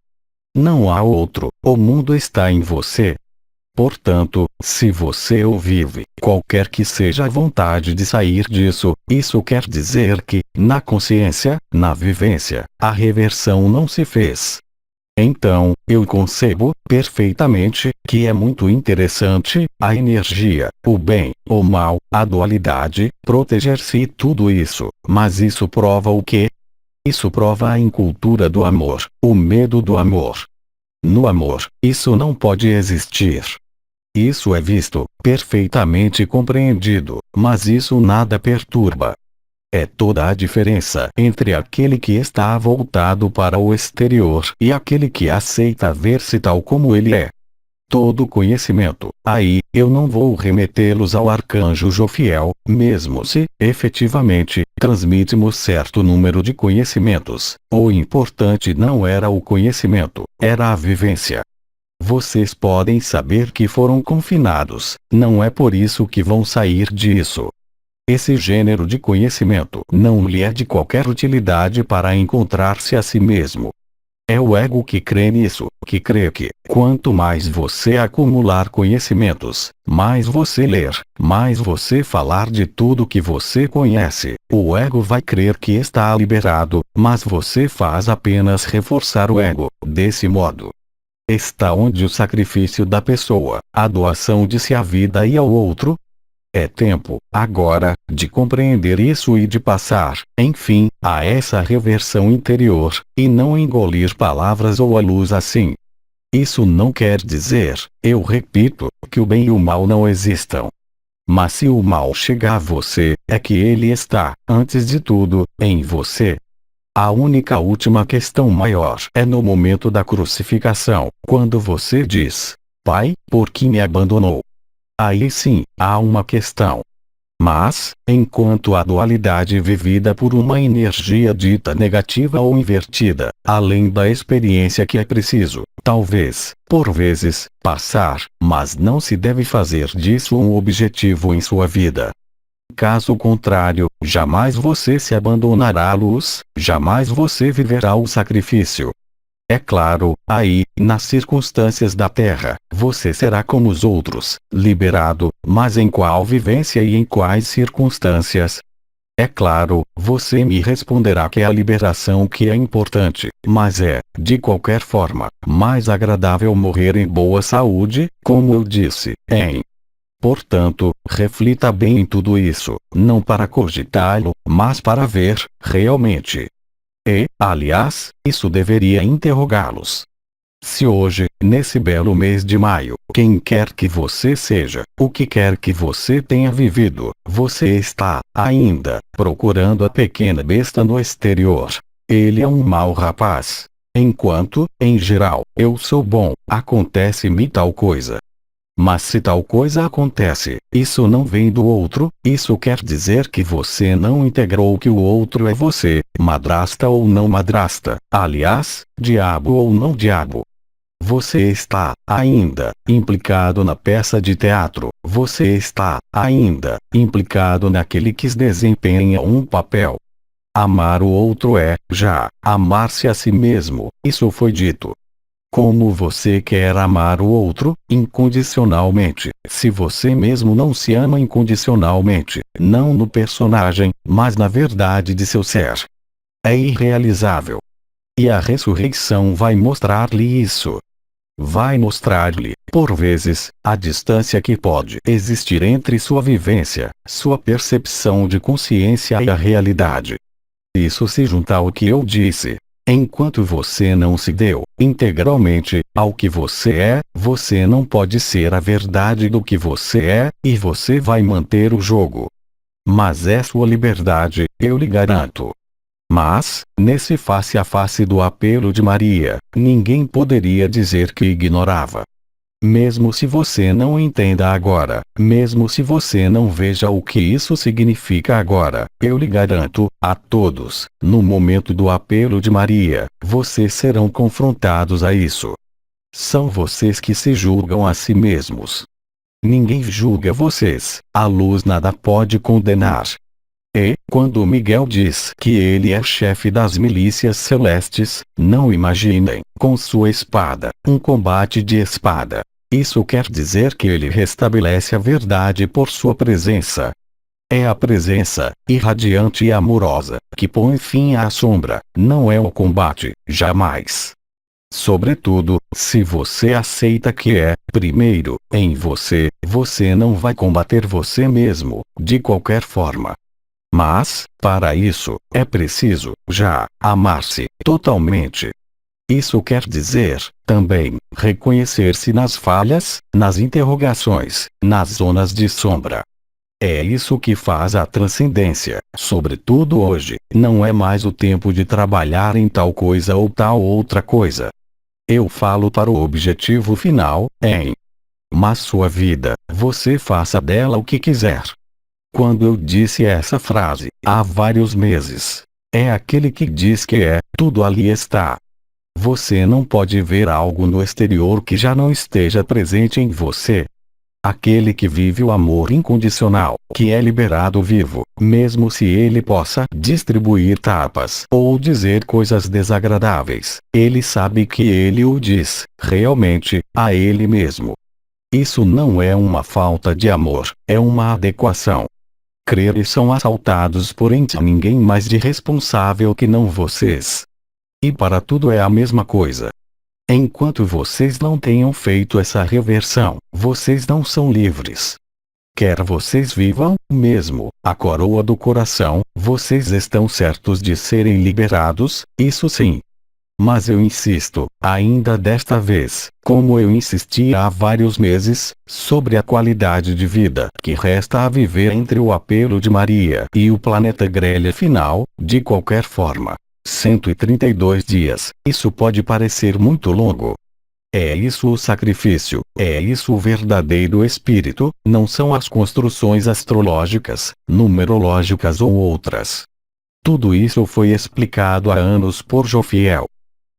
Não há outro, o mundo está em você. Portanto, se você o vive, qualquer que seja a vontade de sair disso, isso quer dizer que, na consciência, na vivência, a reversão não se fez. Então, eu concebo, perfeitamente, que é muito interessante, a energia, o bem, o mal, a dualidade, proteger-se e tudo isso, mas isso prova o quê? Isso prova a incultura do amor, o medo do amor. No amor, isso não pode existir. Isso é visto, perfeitamente compreendido, mas isso nada perturba. É toda a diferença entre aquele que está voltado para o exterior e aquele que aceita ver-se tal como ele é. Todo conhecimento, aí, eu não vou remetê-los ao arcanjo Jofiel, mesmo se, efetivamente, transmitimos certo número de conhecimentos, o importante não era o conhecimento, era a vivência. Vocês podem saber que foram confinados, não é por isso que vão sair disso. Esse gênero de conhecimento não lhe é de qualquer utilidade para encontrar-se a si mesmo. É o ego que crê nisso, que crê que, quanto mais você acumular conhecimentos, mais você ler, mais você falar de tudo que você conhece, o ego vai crer que está liberado, mas você faz apenas reforçar o ego, desse modo. Está onde o sacrifício da pessoa, a doação de si à vida e ao outro. É tempo, agora, de compreender isso e de passar, enfim, a essa reversão interior, e não engolir palavras ou a luz assim. Isso não quer dizer, eu repito, que o bem e o mal não existam. Mas se o mal chegar a você, é que ele está, antes de tudo, em você. A única última questão maior é no momento da crucificação, quando você diz: Pai, por que me abandonou? Aí sim, há uma questão. Mas, enquanto a dualidade vivida por uma energia dita negativa ou invertida, além da experiência que é preciso, talvez, por vezes, passar, mas não se deve fazer disso um objetivo em sua vida. Caso contrário, jamais você se abandonará à luz, jamais você viverá o sacrifício. É claro, aí, nas circunstâncias da terra, você será como os outros, liberado, mas em qual vivência e em quais circunstâncias? É claro, você me responderá que é a liberação que é importante, mas é, de qualquer forma, mais agradável morrer em boa saúde, como eu disse, em. Portanto, reflita bem em tudo isso, não para cogitá-lo, mas para ver, realmente. E, aliás, isso deveria interrogá-los. Se hoje, nesse belo mês de maio, quem quer que você seja, o que quer que você tenha vivido, você está, ainda, procurando a pequena besta no exterior. Ele é um mau rapaz. Enquanto, em geral, eu sou bom, acontece-me tal coisa. Mas se tal coisa acontece, isso não vem do outro, isso quer dizer que você não integrou que o outro é você, madrasta ou não madrasta, aliás, diabo ou não diabo. Você está, ainda, implicado na peça de teatro, você está, ainda, implicado naquele que desempenha um papel. Amar o outro é, já, amar-se a si mesmo, isso foi dito. Como você quer amar o outro, incondicionalmente, se você mesmo não se ama incondicionalmente, não no personagem, mas na verdade de seu ser? É irrealizável. E a ressurreição vai mostrar-lhe isso. Vai mostrar-lhe, por vezes, a distância que pode existir entre sua vivência, sua percepção de consciência e a realidade. Isso se junta ao que eu disse. Enquanto você não se deu, integralmente, ao que você é, você não pode ser a verdade do que você é, e você vai manter o jogo. Mas é sua liberdade, eu lhe garanto. Mas, nesse face a face do apelo de Maria, ninguém poderia dizer que ignorava. Mesmo se você não entenda agora, mesmo se você não veja o que isso significa agora, eu lhe garanto, a todos, no momento do apelo de Maria, vocês serão confrontados a isso. São vocês que se julgam a si mesmos. Ninguém julga vocês, a luz nada pode condenar. E, quando Miguel diz que ele é chefe das milícias celestes, não imaginem, com sua espada, um combate de espada. Isso quer dizer que ele restabelece a verdade por sua presença. É a presença, irradiante e amorosa, que põe fim à sombra, não é o combate, jamais. Sobretudo, se você aceita que é, primeiro, em você, você não vai combater você mesmo, de qualquer forma. Mas, para isso, é preciso, já, amar-se, totalmente. Isso quer dizer, também, reconhecer-se nas falhas, nas interrogações, nas zonas de sombra. É isso que faz a transcendência, sobretudo hoje, não é mais o tempo de trabalhar em tal coisa ou tal outra coisa. Eu falo para o objetivo final, mas sua vida, você faça dela o que quiser. Quando eu disse essa frase, há vários meses, é aquele que diz que é, tudo ali está. Você não pode ver algo no exterior que já não esteja presente em você. Aquele que vive o amor incondicional, que é liberado vivo, mesmo se ele possa distribuir tapas ou dizer coisas desagradáveis, ele sabe que ele o diz, realmente, a ele mesmo. Isso não é uma falta de amor, é uma adequação. Crer e são assaltados por ninguém mais de responsável que não vocês. E para tudo é a mesma coisa. Enquanto vocês não tenham feito essa reversão, vocês não são livres. Quer vocês vivam, mesmo, a coroa do coração, vocês estão certos de serem liberados, isso sim. Mas eu insisto, ainda desta vez, como eu insisti há vários meses, sobre a qualidade de vida que resta a viver entre o apelo de Maria e o planeta grelha final, de qualquer forma. 132 dias, isso pode parecer muito longo. É isso o sacrifício, é isso o verdadeiro espírito, não são as construções astrológicas, numerológicas ou outras. Tudo isso foi explicado há anos por Jofiel.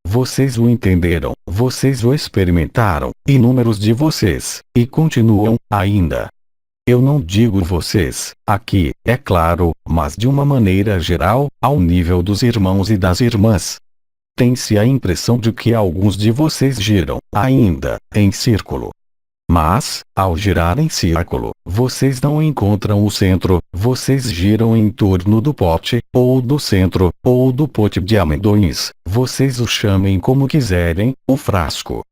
Vocês o entenderam, vocês o experimentaram, inúmeros de vocês, e continuam, ainda. Eu não digo vocês, aqui, é claro, mas de uma maneira geral, ao nível dos irmãos e das irmãs. Tem-se a impressão de que alguns de vocês giram, ainda, em círculo. Mas, ao girar em círculo, vocês não encontram o centro, vocês giram em torno do pote, ou do centro, ou do pote de amendoins, vocês o chamem como quiserem, o frasco.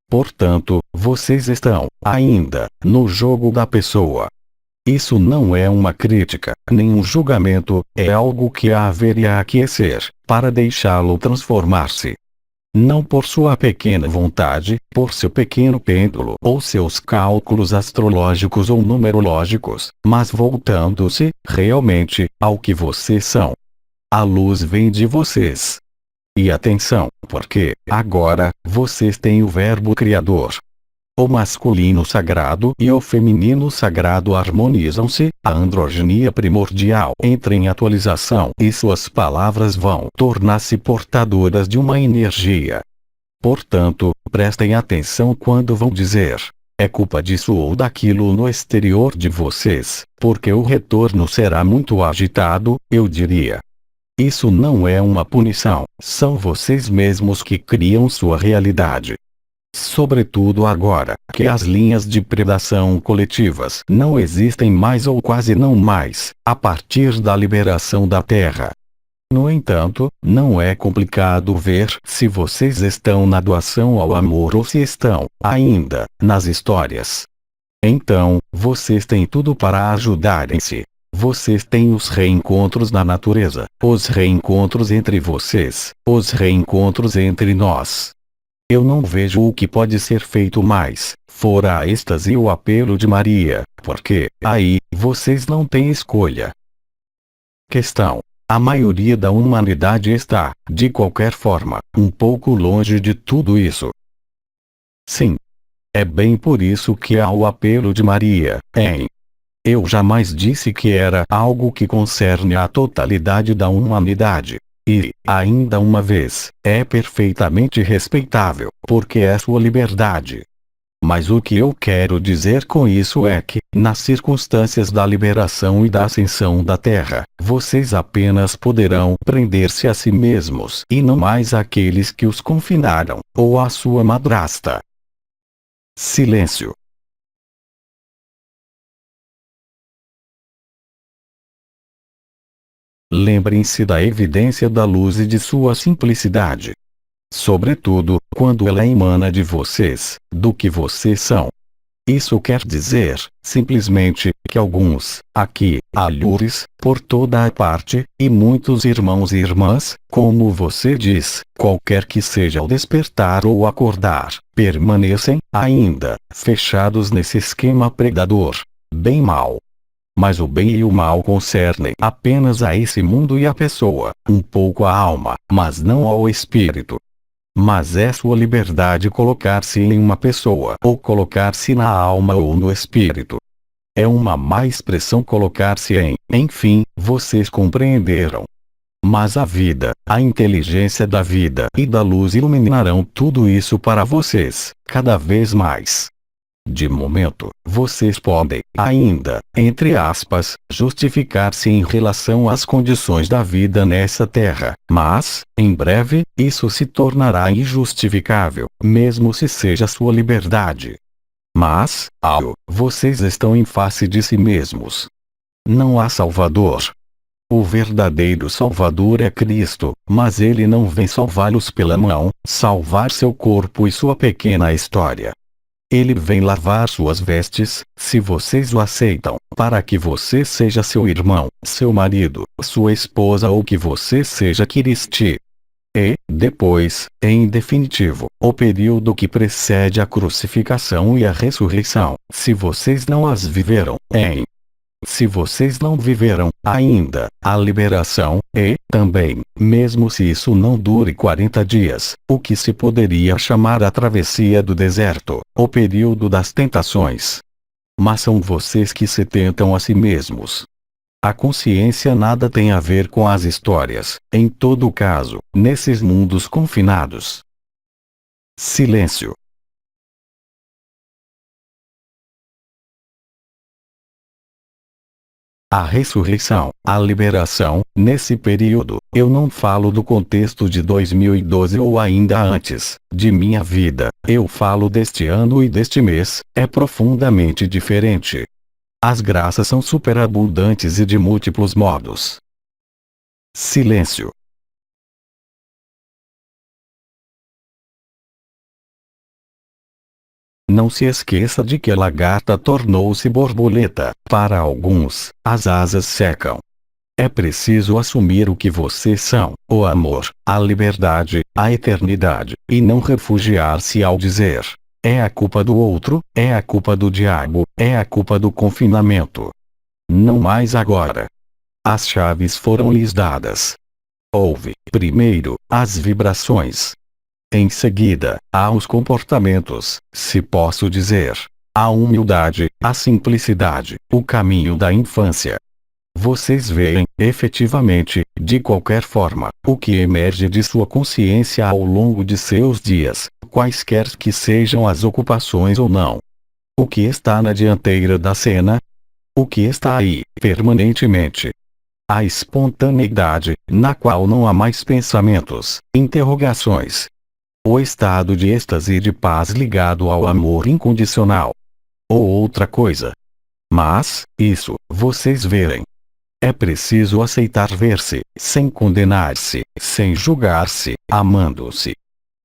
Portanto, vocês estão, ainda, no jogo da pessoa. Isso não é uma crítica, nem um julgamento, é algo que haveria a aquecer, para deixá-lo transformar-se. Não por sua pequena vontade, por seu pequeno pêndulo ou seus cálculos astrológicos ou numerológicos, mas voltando-se, realmente, ao que vocês são. A luz vem de vocês. E atenção, porque, agora, vocês têm o verbo criador. O masculino sagrado e o feminino sagrado harmonizam-se, a androginia primordial entra em atualização e suas palavras vão tornar-se portadoras de uma energia. Portanto, prestem atenção quando vão dizer, é culpa disso ou daquilo no exterior de vocês, porque o retorno será muito agitado, eu diria. Isso não é uma punição, são vocês mesmos que criam sua realidade. Sobretudo agora, que as linhas de predação coletivas não existem mais ou quase não mais, a partir da liberação da Terra. No entanto, não é complicado ver se vocês estão na doação ao amor ou se estão, ainda, nas histórias. Então, vocês têm tudo para ajudarem-se. Vocês têm os reencontros na natureza, os reencontros entre vocês, os reencontros entre nós. Eu não vejo o que pode ser feito mais, fora a êxtase e o apelo de Maria, porque, aí, vocês não têm escolha. Questão: a maioria da humanidade está, de qualquer forma, um pouco longe de tudo isso. Sim. É bem por isso que há o apelo de Maria, hein? Eu jamais disse que era algo que concerne a totalidade da humanidade. E, ainda uma vez, é perfeitamente respeitável, porque é sua liberdade. Mas o que eu quero dizer com isso é que, nas circunstâncias da liberação e da ascensão da Terra, vocês apenas poderão prender-se a si mesmos e não mais àqueles que os confinaram, ou à sua madrasta. Silêncio. Lembrem-se da evidência da luz e de sua simplicidade. Sobretudo, quando ela emana de vocês, do que vocês são. Isso quer dizer, simplesmente, que alguns, aqui, alhures, por toda a parte, e muitos irmãos e irmãs, como você diz, qualquer que seja o despertar ou acordar, permanecem, ainda, fechados nesse esquema predador. Bem mal. Mas o bem e o mal concernem apenas a esse mundo e a pessoa, um pouco a alma, mas não ao espírito. Mas é sua liberdade colocar-se em uma pessoa ou colocar-se na alma ou no espírito. É uma má expressão colocar-se em, enfim, vocês compreenderam. Mas a vida, a inteligência da vida e da luz iluminarão tudo isso para vocês, cada vez mais. De momento, vocês podem, ainda, entre aspas, justificar-se em relação às condições da vida nessa terra, mas, em breve, isso se tornará injustificável, mesmo se seja sua liberdade. Mas, vocês estão em face de si mesmos. Não há Salvador. O verdadeiro Salvador é Cristo, mas ele não vem salvá-los pela mão, salvar seu corpo e sua pequena história. Ele vem lavar suas vestes, se vocês o aceitam, para que você seja seu irmão, seu marido, sua esposa ou que você seja Cristi. E, depois, em definitivo, o período que precede a crucificação e a ressurreição, se vocês não as viveram, se vocês não viveram, ainda, a liberação, e, também, mesmo se isso não dure 40 dias, o que se poderia chamar a travessia do deserto, o período das tentações. Mas são vocês que se tentam a si mesmos. A consciência nada tem a ver com as histórias, em todo caso, nesses mundos confinados. Silêncio. a ressurreição, a liberação. Nesse período, eu não falo do contexto de 2012 ou ainda antes, de minha vida, eu falo deste ano e deste mês, é profundamente diferente. As graças são superabundantes e de múltiplos modos. Silêncio. Não se esqueça de que a lagarta tornou-se borboleta. Para alguns, as asas secam. É preciso assumir o que vocês são: o amor, a liberdade, a eternidade, e não refugiar-se ao dizer: é a culpa do outro, é a culpa do diabo, é a culpa do confinamento. Não mais agora. As chaves foram lhes dadas. Ouve, primeiro, as vibrações. Em seguida, há os comportamentos, se posso dizer. A humildade, a simplicidade, o caminho da infância. Vocês veem, efetivamente, de qualquer forma, o que emerge de sua consciência ao longo de seus dias, quaisquer que sejam as ocupações ou não. O que está na dianteira da cena? O que está aí, permanentemente? A espontaneidade, na qual não há mais pensamentos, interrogações. O estado de êxtase e de paz ligado ao amor incondicional. Ou outra coisa. Mas, isso, vocês verem. É preciso aceitar ver-se, sem condenar-se, sem julgar-se, amando-se.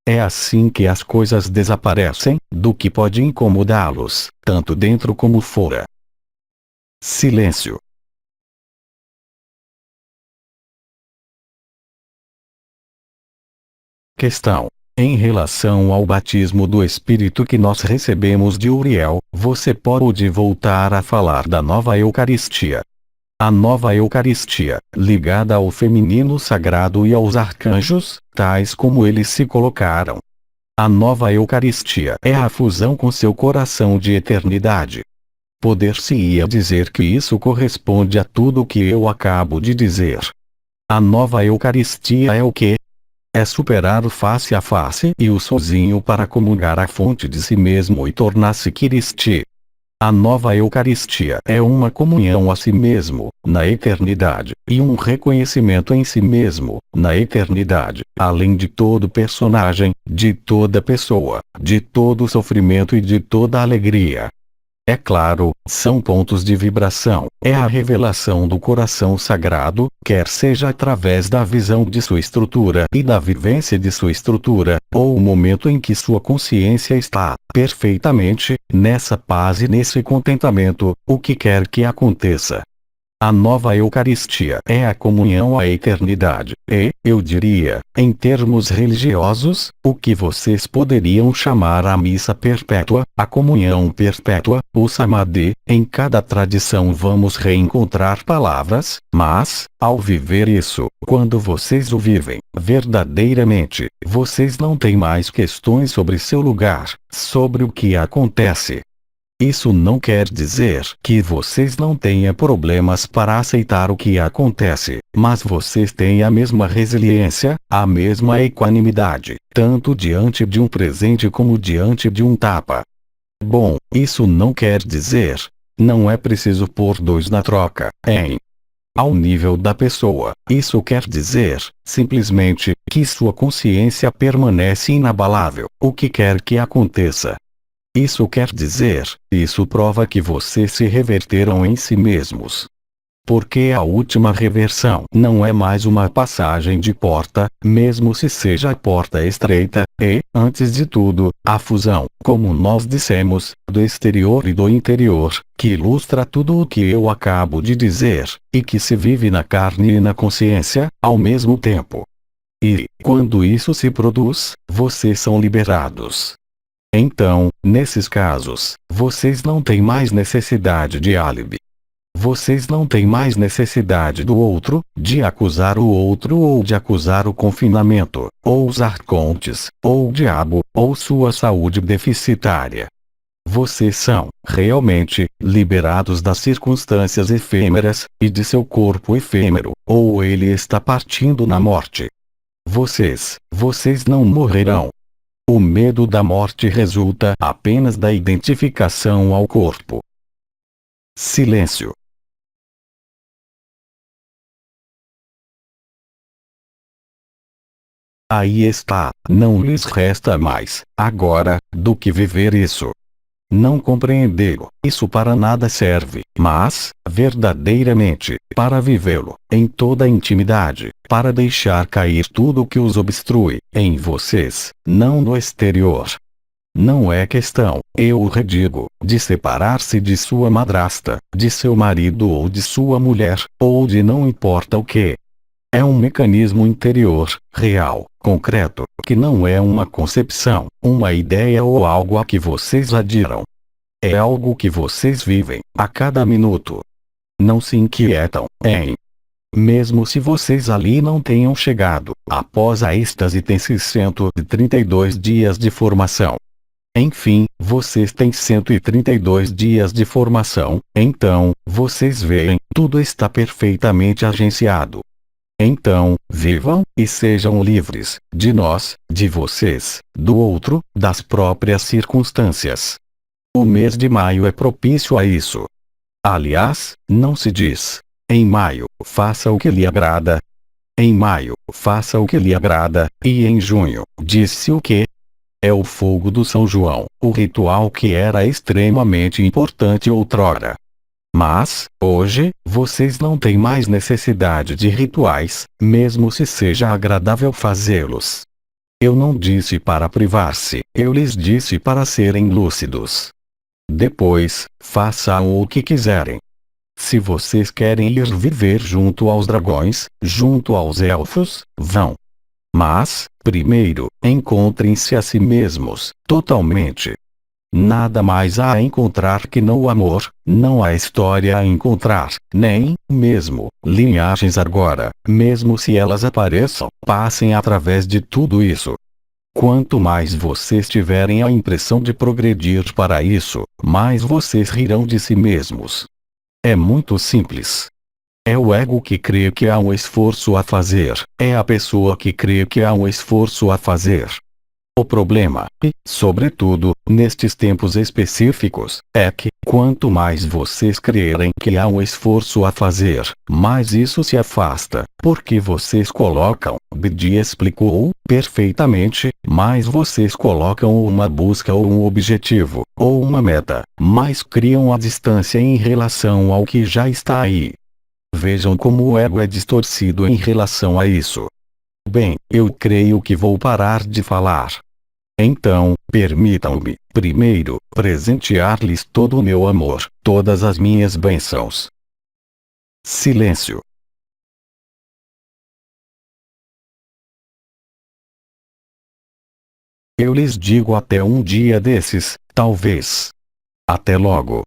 É assim que as coisas desaparecem, do que pode incomodá-los, tanto dentro como fora. Silêncio. Questão. Em relação ao batismo do Espírito que nós recebemos de Uriel, você pode voltar a falar da nova Eucaristia. A nova Eucaristia, ligada ao feminino sagrado e aos arcanjos, tais como eles se colocaram. A nova Eucaristia é a fusão com seu coração de eternidade. Poder-se-ia dizer que isso corresponde a tudo o que eu acabo de dizer. A nova Eucaristia é o quê? É superar o face a face e o sozinho para comungar a fonte de si mesmo e tornar-se Cristi. A nova Eucaristia é uma comunhão a si mesmo, na eternidade, e um reconhecimento em si mesmo, na eternidade, além de todo personagem, de toda pessoa, de todo sofrimento e de toda alegria. É claro, são pontos de vibração, é a revelação do coração sagrado, quer seja através da visão de sua estrutura e da vivência de sua estrutura, ou o momento em que sua consciência está, perfeitamente, nessa paz e nesse contentamento, o que quer que aconteça. A nova Eucaristia é a comunhão à eternidade, e, eu diria, em termos religiosos, o que vocês poderiam chamar a missa perpétua, a comunhão perpétua, o samadhi. Em cada tradição vamos reencontrar palavras, mas, ao viver isso, quando vocês o vivem, verdadeiramente, vocês não têm mais questões sobre seu lugar, sobre o que acontece. Isso não quer dizer que vocês não tenham problemas para aceitar o que acontece, mas vocês têm a mesma resiliência, a mesma equanimidade, tanto diante de um presente como diante de um tapa. Bom, isso não quer dizer, não é preciso pôr dois na troca, hein? Ao nível da pessoa, isso quer dizer, simplesmente, que sua consciência permanece inabalável, o que quer que aconteça. Isso quer dizer, isso prova que vocês se reverteram em si mesmos. Porque a última reversão não é mais uma passagem de porta, mesmo se seja a porta estreita, e, antes de tudo, a fusão, como nós dissemos, do exterior e do interior, que ilustra tudo o que eu acabo de dizer, e que se vive na carne e na consciência, ao mesmo tempo. E, quando isso se produz, vocês são liberados. Então, nesses casos, vocês não têm mais necessidade de álibi. Vocês não têm mais necessidade do outro, de acusar o outro ou de acusar o confinamento, ou os arcontes, ou o diabo, ou sua saúde deficitária. Vocês são, realmente, liberados das circunstâncias efêmeras, e de seu corpo efêmero, ou ele está partindo na morte. Vocês não morrerão. O medo da morte resulta apenas da identificação ao corpo. Silêncio. Aí está, não lhes resta mais, agora, do que viver isso. Não compreendê-lo, isso para nada serve, mas, verdadeiramente, para vivê-lo, em toda a intimidade, para deixar cair tudo o que os obstrui, em vocês, não no exterior. Não é questão, eu o redigo, de separar-se de sua madrasta, de seu marido ou de sua mulher, ou de não importa o que. É um mecanismo interior, real, concreto, que não é uma concepção, uma ideia ou algo a que vocês adiram. É algo que vocês vivem, a cada minuto. Não se inquietam, hein? Mesmo se vocês ali não tenham chegado, após a êxtase tem-se 132 dias de formação. Enfim, vocês têm 132 dias de formação, então, vocês veem, tudo está perfeitamente agenciado. Então, vivam, e sejam livres, de nós, de vocês, do outro, das próprias circunstâncias. O mês de maio é propício a isso. Aliás, não se diz: em maio, faça o que lhe agrada. Em maio, faça o que lhe agrada, e em junho, diz-se o que? É o fogo do São João, o ritual que era extremamente importante outrora. Mas, hoje, vocês não têm mais necessidade de rituais, mesmo se seja agradável fazê-los. Eu não disse para privar-se, eu lhes disse para serem lúcidos. Depois, façam o que quiserem. Se vocês querem ir viver junto aos dragões, junto aos elfos, vão. Mas, primeiro, encontrem-se a si mesmos, totalmente. Nada mais há a encontrar que não o amor, não há história a encontrar, nem, mesmo, linhagens agora, mesmo se elas apareçam, passem através de tudo isso. Quanto mais vocês tiverem a impressão de progredir para isso, mais vocês rirão de si mesmos. É muito simples. É o ego que crê que há um esforço a fazer, é a pessoa que crê que há um esforço a fazer. O problema, e, sobretudo, nestes tempos específicos, é que, quanto mais vocês crerem que há um esforço a fazer, mais isso se afasta, porque vocês colocam, Bidi explicou perfeitamente, mais vocês colocam uma busca ou um objetivo, ou uma meta, mais criam a distância em relação ao que já está aí. Vejam como o ego é distorcido em relação a isso. Bem, eu creio que vou parar de falar. Então, permitam-me, primeiro, presentear-lhes todo o meu amor, todas as minhas bênçãos. Silêncio. Eu lhes digo até um dia desses, talvez. Até logo.